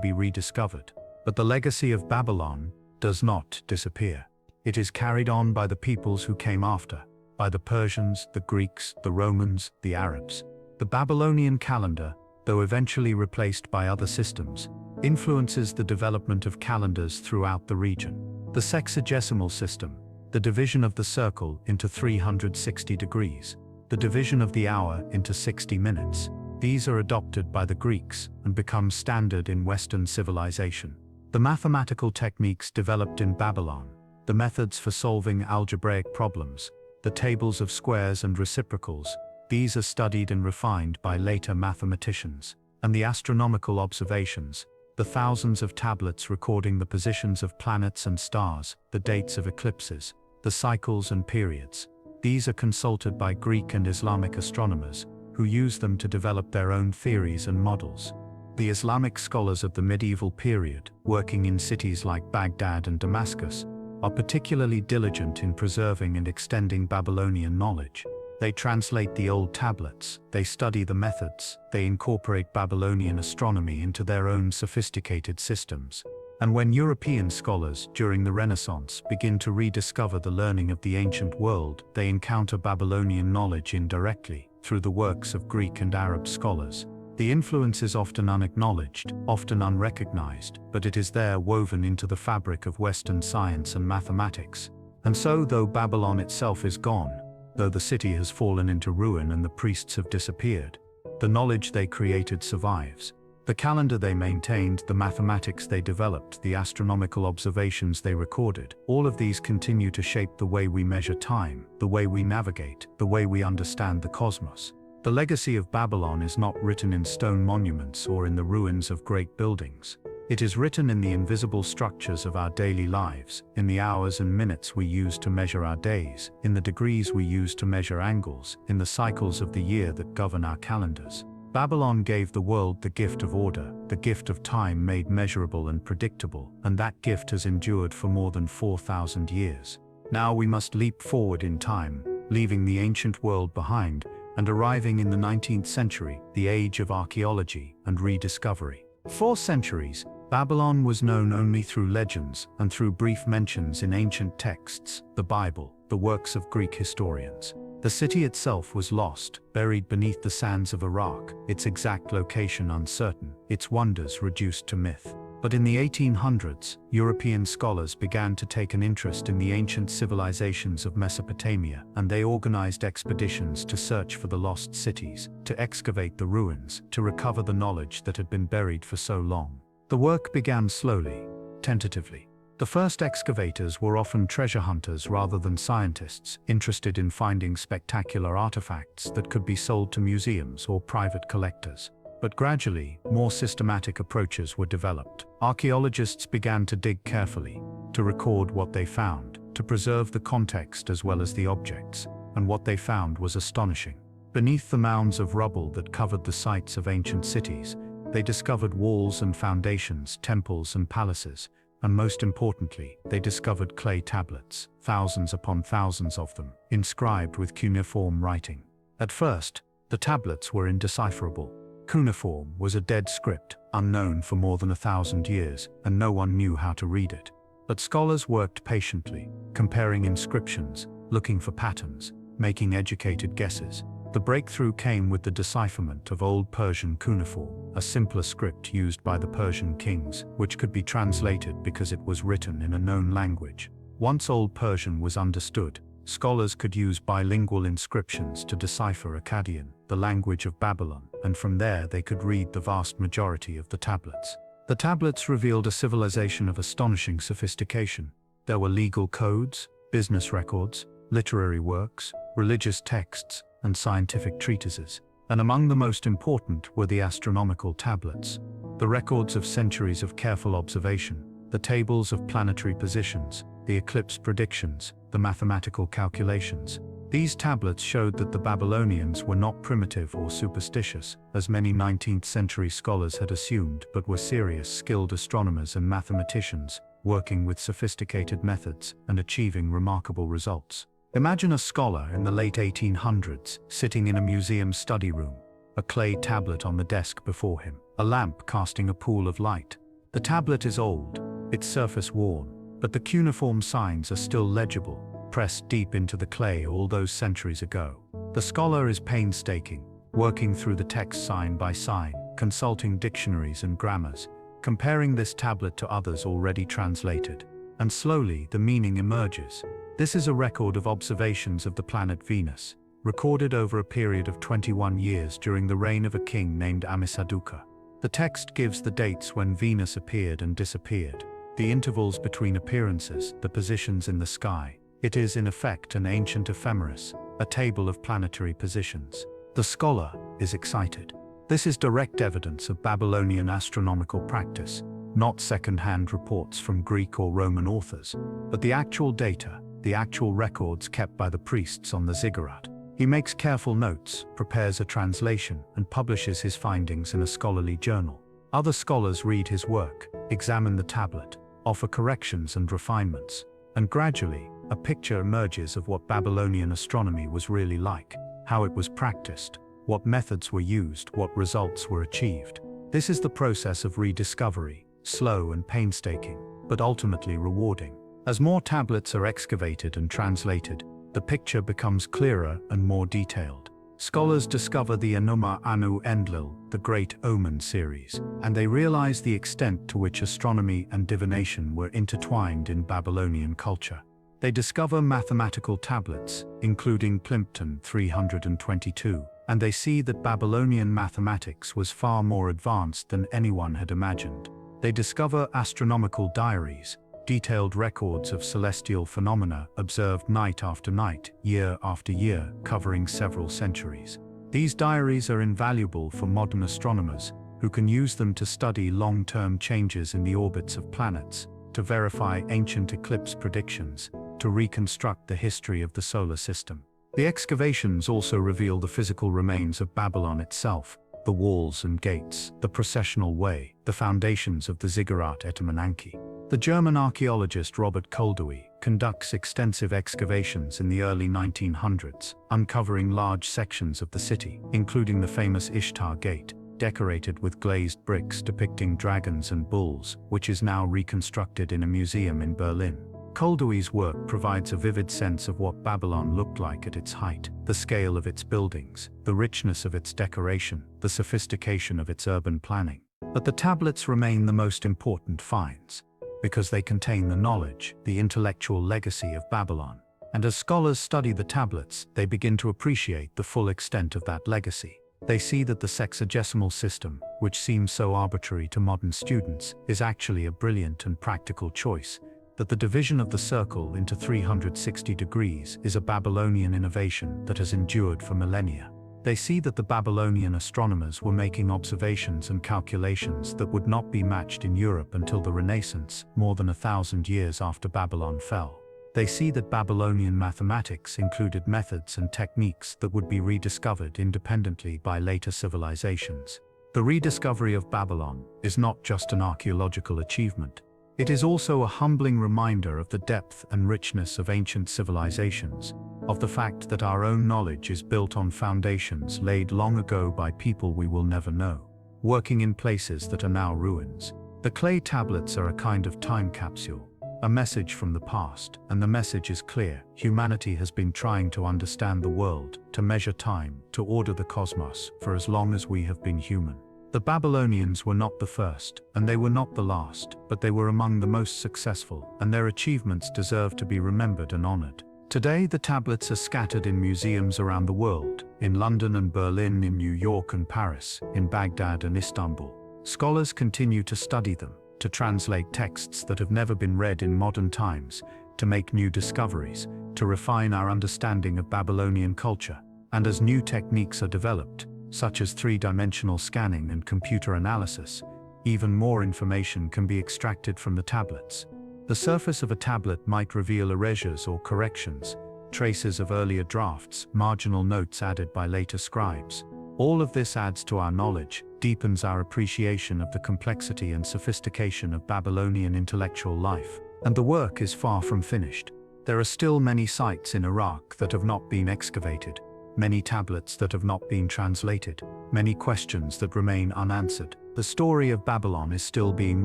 be rediscovered. But the legacy of Babylon does not disappear. It is carried on by the peoples who came after, by the Persians, the Greeks, the Romans, the Arabs. The Babylonian calendar, though eventually replaced by other systems, influences the development of calendars throughout the region. The sexagesimal system, the division of the circle into 360 degrees, the division of the hour into 60 minutes. These are adopted by the Greeks and become standard in Western civilization. The mathematical techniques developed in Babylon, the methods for solving algebraic problems, the tables of squares and reciprocals, these are studied and refined by later mathematicians. And the astronomical observations, the thousands of tablets recording the positions of planets and stars, the dates of eclipses, the cycles and periods, these are consulted by Greek and Islamic astronomers, who use them to develop their own theories and models. The Islamic scholars of the medieval period, working in cities like Baghdad and Damascus, are particularly diligent in preserving and extending Babylonian knowledge. They translate the old tablets, they study the methods, they incorporate Babylonian astronomy into their own sophisticated systems. And when European scholars, during the Renaissance, begin to rediscover the learning of the ancient world, they encounter Babylonian knowledge indirectly, through the works of Greek and Arab scholars. The influence is often unacknowledged, often unrecognized, but it is there woven into the fabric of Western science and mathematics. And so, though Babylon itself is gone, though the city has fallen into ruin and the priests have disappeared, the knowledge they created survives. The calendar they maintained, the mathematics they developed, the astronomical observations they recorded, all of these continue to shape the way we measure time, the way we navigate, the way we understand the cosmos. The legacy of Babylon is not written in stone monuments or in the ruins of great buildings. It is written in the invisible structures of our daily lives, in the hours and minutes we use to measure our days, in the degrees we use to measure angles, in the cycles of the year that govern our calendars. Babylon gave the world the gift of order, the gift of time made measurable and predictable, and that gift has endured for more than 4,000 years. Now we must leap forward in time, leaving the ancient world behind, and arriving in the 19th century, the age of archaeology and rediscovery. For centuries, Babylon was known only through legends and through brief mentions in ancient texts, the Bible, the works of Greek historians. The city itself was lost, buried beneath the sands of Iraq, its exact location uncertain, its wonders reduced to myth. But in the 1800s, European scholars began to take an interest in the ancient civilizations of Mesopotamia, and they organized expeditions to search for the lost cities, to excavate the ruins, to recover the knowledge that had been buried for so long. The work began slowly, tentatively. The first excavators were often treasure hunters rather than scientists, interested in finding spectacular artifacts that could be sold to museums or private collectors. But gradually, more systematic approaches were developed. Archaeologists began to dig carefully, to record what they found, to preserve the context as well as the objects, and what they found was astonishing. Beneath the mounds of rubble that covered the sites of ancient cities, they discovered walls and foundations, temples and palaces, and most importantly, they discovered clay tablets, thousands upon thousands of them, inscribed with cuneiform writing. At first, the tablets were indecipherable. Cuneiform was a dead script, unknown for more than 1,000 years, and no one knew how to read it. But scholars worked patiently, comparing inscriptions, looking for patterns, making educated guesses. The breakthrough came with the decipherment of Old Persian cuneiform, a simpler script used by the Persian kings, which could be translated because it was written in a known language. Once Old Persian was understood, scholars could use bilingual inscriptions to decipher Akkadian, the language of Babylon, and from there they could read the vast majority of the tablets. The tablets revealed a civilization of astonishing sophistication. There were legal codes, business records, literary works, religious texts, and scientific treatises. And among the most important were the astronomical tablets, the records of centuries of careful observation, the tables of planetary positions, the eclipse predictions, the mathematical calculations. These tablets showed that the Babylonians were not primitive or superstitious, as many 19th century scholars had assumed, but were serious, skilled astronomers and mathematicians, working with sophisticated methods and achieving remarkable results. Imagine a scholar in the late 1800s sitting in a museum study room, a clay tablet on the desk before him, a lamp casting a pool of light. The tablet is old, its surface worn, but the cuneiform signs are still legible, pressed deep into the clay all those centuries ago. The scholar is painstaking, working through the text sign by sign, consulting dictionaries and grammars, comparing this tablet to others already translated. And slowly the meaning emerges. This is a record of observations of the planet Venus, recorded over a period of 21 years during the reign of a king named Amisaduqa. The text gives the dates when Venus appeared and disappeared, the intervals between appearances, the positions in the sky. It is in effect an ancient ephemeris, a table of planetary positions. The scholar is excited. This is direct evidence of Babylonian astronomical practice, not second-hand reports from Greek or Roman authors, but the actual data, the actual records kept by the priests on the ziggurat. He makes careful notes, prepares a translation, and publishes his findings in a scholarly journal. Other scholars read his work, examine the tablet, offer corrections and refinements. and gradually, a picture emerges of what Babylonian astronomy was really like, how it was practiced, what methods were used, what results were achieved. This is the process of rediscovery, slow and painstaking, but ultimately rewarding. As more tablets are excavated and translated, the picture becomes clearer and more detailed. Scholars discover the Enuma Anu Enlil, the Great Omen series, and they realize the extent to which astronomy and divination were intertwined in Babylonian culture. They discover mathematical tablets, including Plimpton 322, and they see that Babylonian mathematics was far more advanced than anyone had imagined. They discover astronomical diaries, detailed records of celestial phenomena observed night after night, year after year, covering several centuries. These diaries are invaluable for modern astronomers, who can use them to study long-term changes in the orbits of planets, to verify ancient eclipse predictions, to reconstruct the history of the solar system. The excavations also reveal the physical remains of Babylon itself, the walls and gates, the processional way, the foundations of the Ziggurat et Menanke. The German archaeologist Robert Koldewey conducts extensive excavations in the early 1900s, uncovering large sections of the city, including the famous Ishtar Gate, decorated with glazed bricks depicting dragons and bulls, which is now reconstructed in a museum in Berlin. Koldewey's work provides a vivid sense of what Babylon looked like at its height, the scale of its buildings, the richness of its decoration, the sophistication of its urban planning. But the tablets remain the most important finds, because they contain the knowledge, the intellectual legacy of Babylon. And as scholars study the tablets, they begin to appreciate the full extent of that legacy. They see that the sexagesimal system, which seems so arbitrary to modern students, is actually a brilliant and practical choice, that the division of the circle into 360 degrees is a Babylonian innovation that has endured for millennia. They see that the Babylonian astronomers were making observations and calculations that would not be matched in Europe until the Renaissance, more than 1,000 years after Babylon fell. They see that Babylonian mathematics included methods and techniques that would be rediscovered independently by later civilizations. The rediscovery of Babylon is not just an archaeological achievement. It is also a humbling reminder of the depth and richness of ancient civilizations, of the fact that our own knowledge is built on foundations laid long ago by people we will never know, working in places that are now ruins. The clay tablets are a kind of time capsule, a message from the past, and the message is clear. Humanity has been trying to understand the world, to measure time, to order the cosmos, for as long as we have been human. The Babylonians were not the first, and they were not the last, but they were among the most successful, and their achievements deserve to be remembered and honored. Today, the tablets are scattered in museums around the world, in London and Berlin, in New York and Paris, in Baghdad and Istanbul. Scholars continue to study them, to translate texts that have never been read in modern times, to make new discoveries, to refine our understanding of Babylonian culture. And as new techniques are developed, such as three-dimensional scanning and computer analysis, even more information can be extracted from the tablets. The surface of a tablet might reveal erasures or corrections, traces of earlier drafts, marginal notes added by later scribes. All of this adds to our knowledge, deepens our appreciation of the complexity and sophistication of Babylonian intellectual life. And the work is far from finished. There are still many sites in Iraq that have not been excavated, many tablets that have not been translated, many questions that remain unanswered. The story of Babylon is still being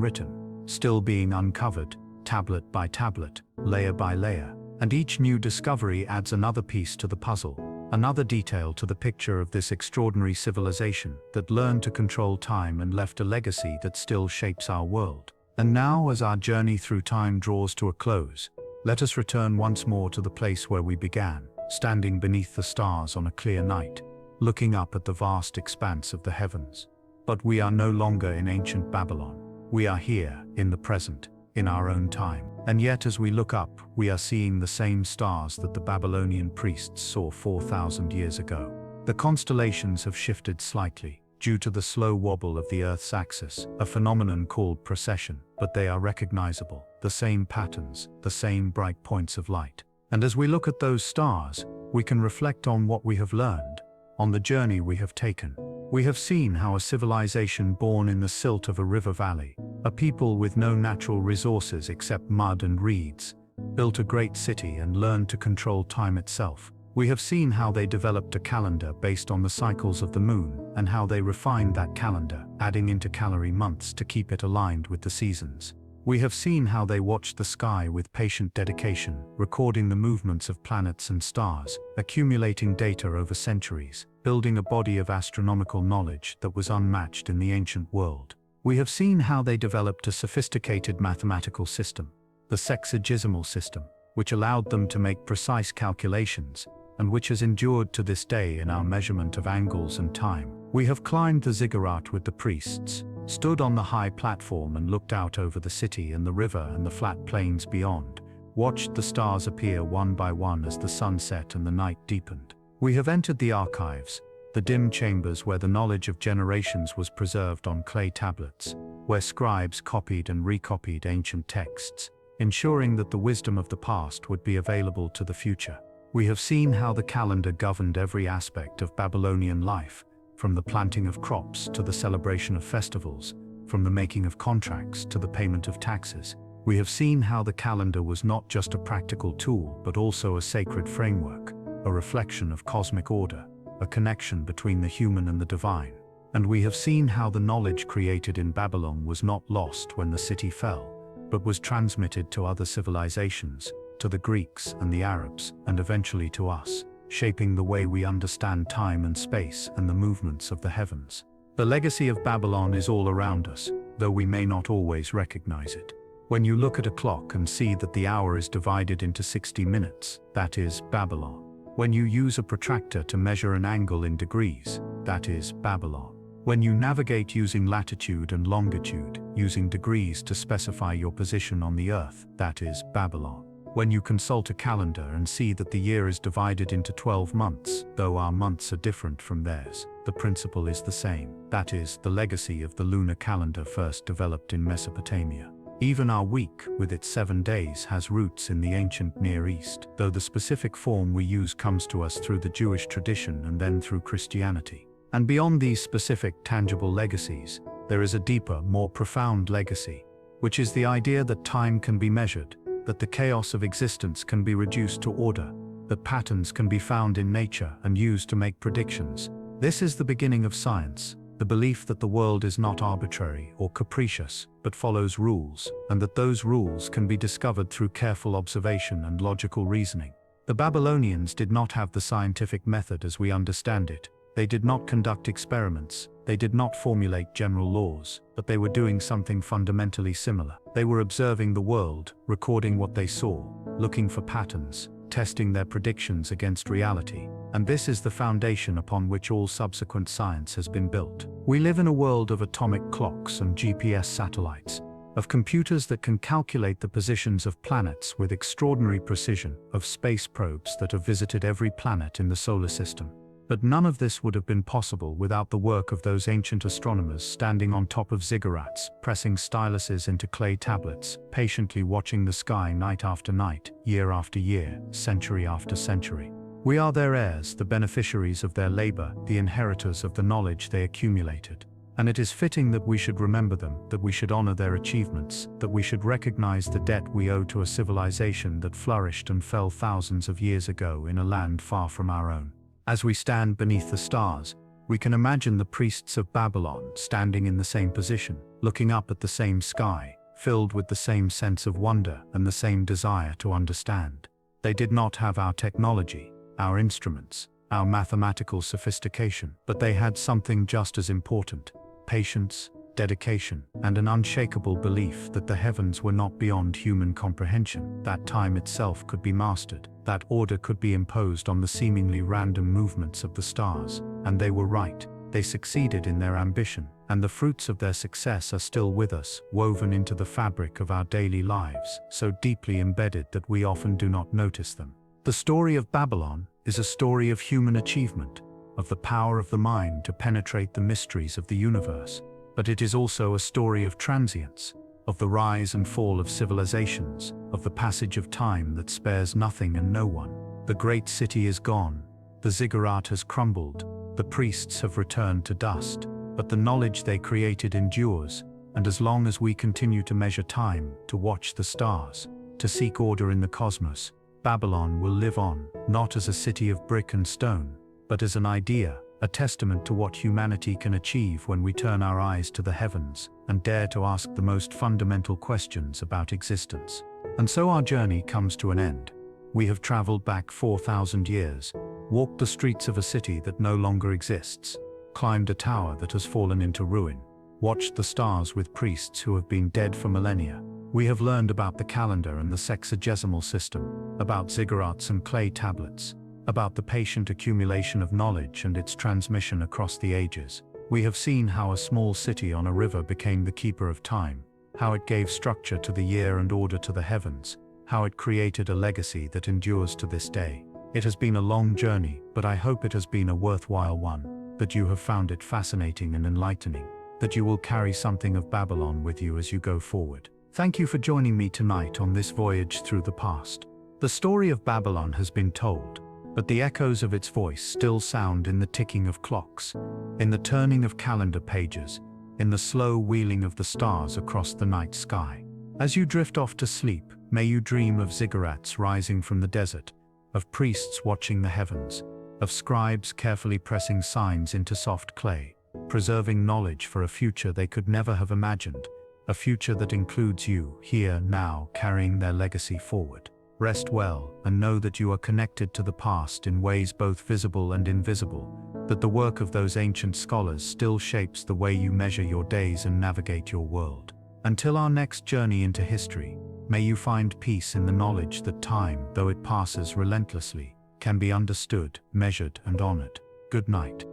written, still being uncovered, tablet by tablet, layer by layer, and each new discovery adds another piece to the puzzle, another detail to the picture of this extraordinary civilization that learned to control time and left a legacy that still shapes our world. And now, as our journey through time draws to a close, let us return once more to the place where we began, standing beneath the stars on a clear night, looking up at the vast expanse of the heavens. But we are no longer in ancient Babylon. We are here, in the present, in our own time. And yet as we look up, we are seeing the same stars that the Babylonian priests saw 4,000 years ago. The constellations have shifted slightly, due to the slow wobble of the Earth's axis, a phenomenon called precession, but they are recognizable, the same patterns, the same bright points of light. And as we look at those stars, we can reflect on what we have learned, on the journey we have taken. We have seen how a civilization born in the silt of a river valley, a people with no natural resources except mud and reeds, built a great city and learned to control time itself. We have seen how they developed a calendar based on the cycles of the moon and how they refined that calendar, adding intercalary months to keep it aligned with the seasons. We have seen how they watched the sky with patient dedication, recording the movements of planets and stars, accumulating data over centuries, building a body of astronomical knowledge that was unmatched in the ancient world. We have seen how they developed a sophisticated mathematical system, the sexagesimal system, which allowed them to make precise calculations, and which has endured to this day in our measurement of angles and time. We have climbed the ziggurat with the priests, stood on the high platform and looked out over the city and the river and the flat plains beyond, watched the stars appear one by one as the sun set and the night deepened. We have entered the archives, the dim chambers where the knowledge of generations was preserved on clay tablets, where scribes copied and recopied ancient texts, ensuring that the wisdom of the past would be available to the future. We have seen how the calendar governed every aspect of Babylonian life, from the planting of crops to the celebration of festivals, from the making of contracts to the payment of taxes. We have seen how the calendar was not just a practical tool but also a sacred framework, a reflection of cosmic order, a connection between the human and the divine. And we have seen how the knowledge created in Babylon was not lost when the city fell, but was transmitted to other civilizations, to the Greeks and the Arabs, and eventually to us, shaping the way we understand time and space and the movements of the heavens. The legacy of Babylon is all around us, though we may not always recognize it. When you look at a clock and see that the hour is divided into 60 minutes, that is Babylon. When you use a protractor to measure an angle in degrees, that is Babylon. When you navigate using latitude and longitude, using degrees to specify your position on the earth, that is Babylon. When you consult a calendar and see that the year is divided into 12 months, though our months are different from theirs, the principle is the same. That is the legacy of the lunar calendar first developed in Mesopotamia. Even our week, with its 7 days, has roots in the ancient Near East, though the specific form we use comes to us through the Jewish tradition and then through Christianity. And beyond these specific, tangible legacies, there is a deeper, more profound legacy, which is the idea that time can be measured, that the chaos of existence can be reduced to order, that patterns can be found in nature and used to make predictions. This is the beginning of science, the belief that the world is not arbitrary or capricious, but follows rules, and that those rules can be discovered through careful observation and logical reasoning. The Babylonians did not have the scientific method as we understand it. They did not conduct experiments, they did not formulate general laws, but they were doing something fundamentally similar. They were observing the world, recording what they saw, looking for patterns, testing their predictions against reality. And this is the foundation upon which all subsequent science has been built. We live in a world of atomic clocks and GPS satellites, of computers that can calculate the positions of planets with extraordinary precision, of space probes that have visited every planet in the solar system. But none of this would have been possible without the work of those ancient astronomers standing on top of ziggurats, pressing styluses into clay tablets, patiently watching the sky night after night, year after year, century after century. We are their heirs, the beneficiaries of their labor, the inheritors of the knowledge they accumulated. And it is fitting that we should remember them, that we should honor their achievements, that we should recognize the debt we owe to a civilization that flourished and fell thousands of years ago in a land far from our own. As we stand beneath the stars, we can imagine the priests of Babylon standing in the same position, looking up at the same sky, filled with the same sense of wonder and the same desire to understand. They did not have our technology, our instruments, our mathematical sophistication, but they had something just as important: patience, dedication, and an unshakable belief that the heavens were not beyond human comprehension, that time itself could be mastered, that order could be imposed on the seemingly random movements of the stars. And they were right. They succeeded in their ambition, and the fruits of their success are still with us, woven into the fabric of our daily lives, so deeply embedded that we often do not notice them. The story of Babylon is a story of human achievement, of the power of the mind to penetrate the mysteries of the universe. But it is also a story of transience, of the rise and fall of civilizations, of the passage of time that spares nothing and no one. The great city is gone, the ziggurat has crumbled, the priests have returned to dust, but the knowledge they created endures, and as long as we continue to measure time, to watch the stars, to seek order in the cosmos, Babylon will live on, not as a city of brick and stone, but as an idea, a testament to what humanity can achieve when we turn our eyes to the heavens and dare to ask the most fundamental questions about existence. And so our journey comes to an end. We have traveled back 4,000 years, walked the streets of a city that no longer exists, climbed a tower that has fallen into ruin, watched the stars with priests who have been dead for millennia. We have learned about the calendar and the sexagesimal system, about ziggurats and clay tablets, about the patient accumulation of knowledge and its transmission across the ages. We have seen how a small city on a river became the keeper of time, how it gave structure to the year and order to the heavens, how it created a legacy that endures to this day. It has been a long journey, but I hope it has been a worthwhile one, that you have found it fascinating and enlightening, that you will carry something of Babylon with you as you go forward. Thank you for joining me tonight on this voyage through the past. The story of Babylon has been told, but the echoes of its voice still sound in the ticking of clocks, in the turning of calendar pages, in the slow wheeling of the stars across the night sky. As you drift off to sleep, may you dream of ziggurats rising from the desert, of priests watching the heavens, of scribes carefully pressing signs into soft clay, preserving knowledge for a future they could never have imagined, a future that includes you, here, now, carrying their legacy forward. Rest well, and know that you are connected to the past in ways both visible and invisible, that the work of those ancient scholars still shapes the way you measure your days and navigate your world. Until our next journey into history, may you find peace in the knowledge that time, though it passes relentlessly, can be understood, measured, and honored. Good night.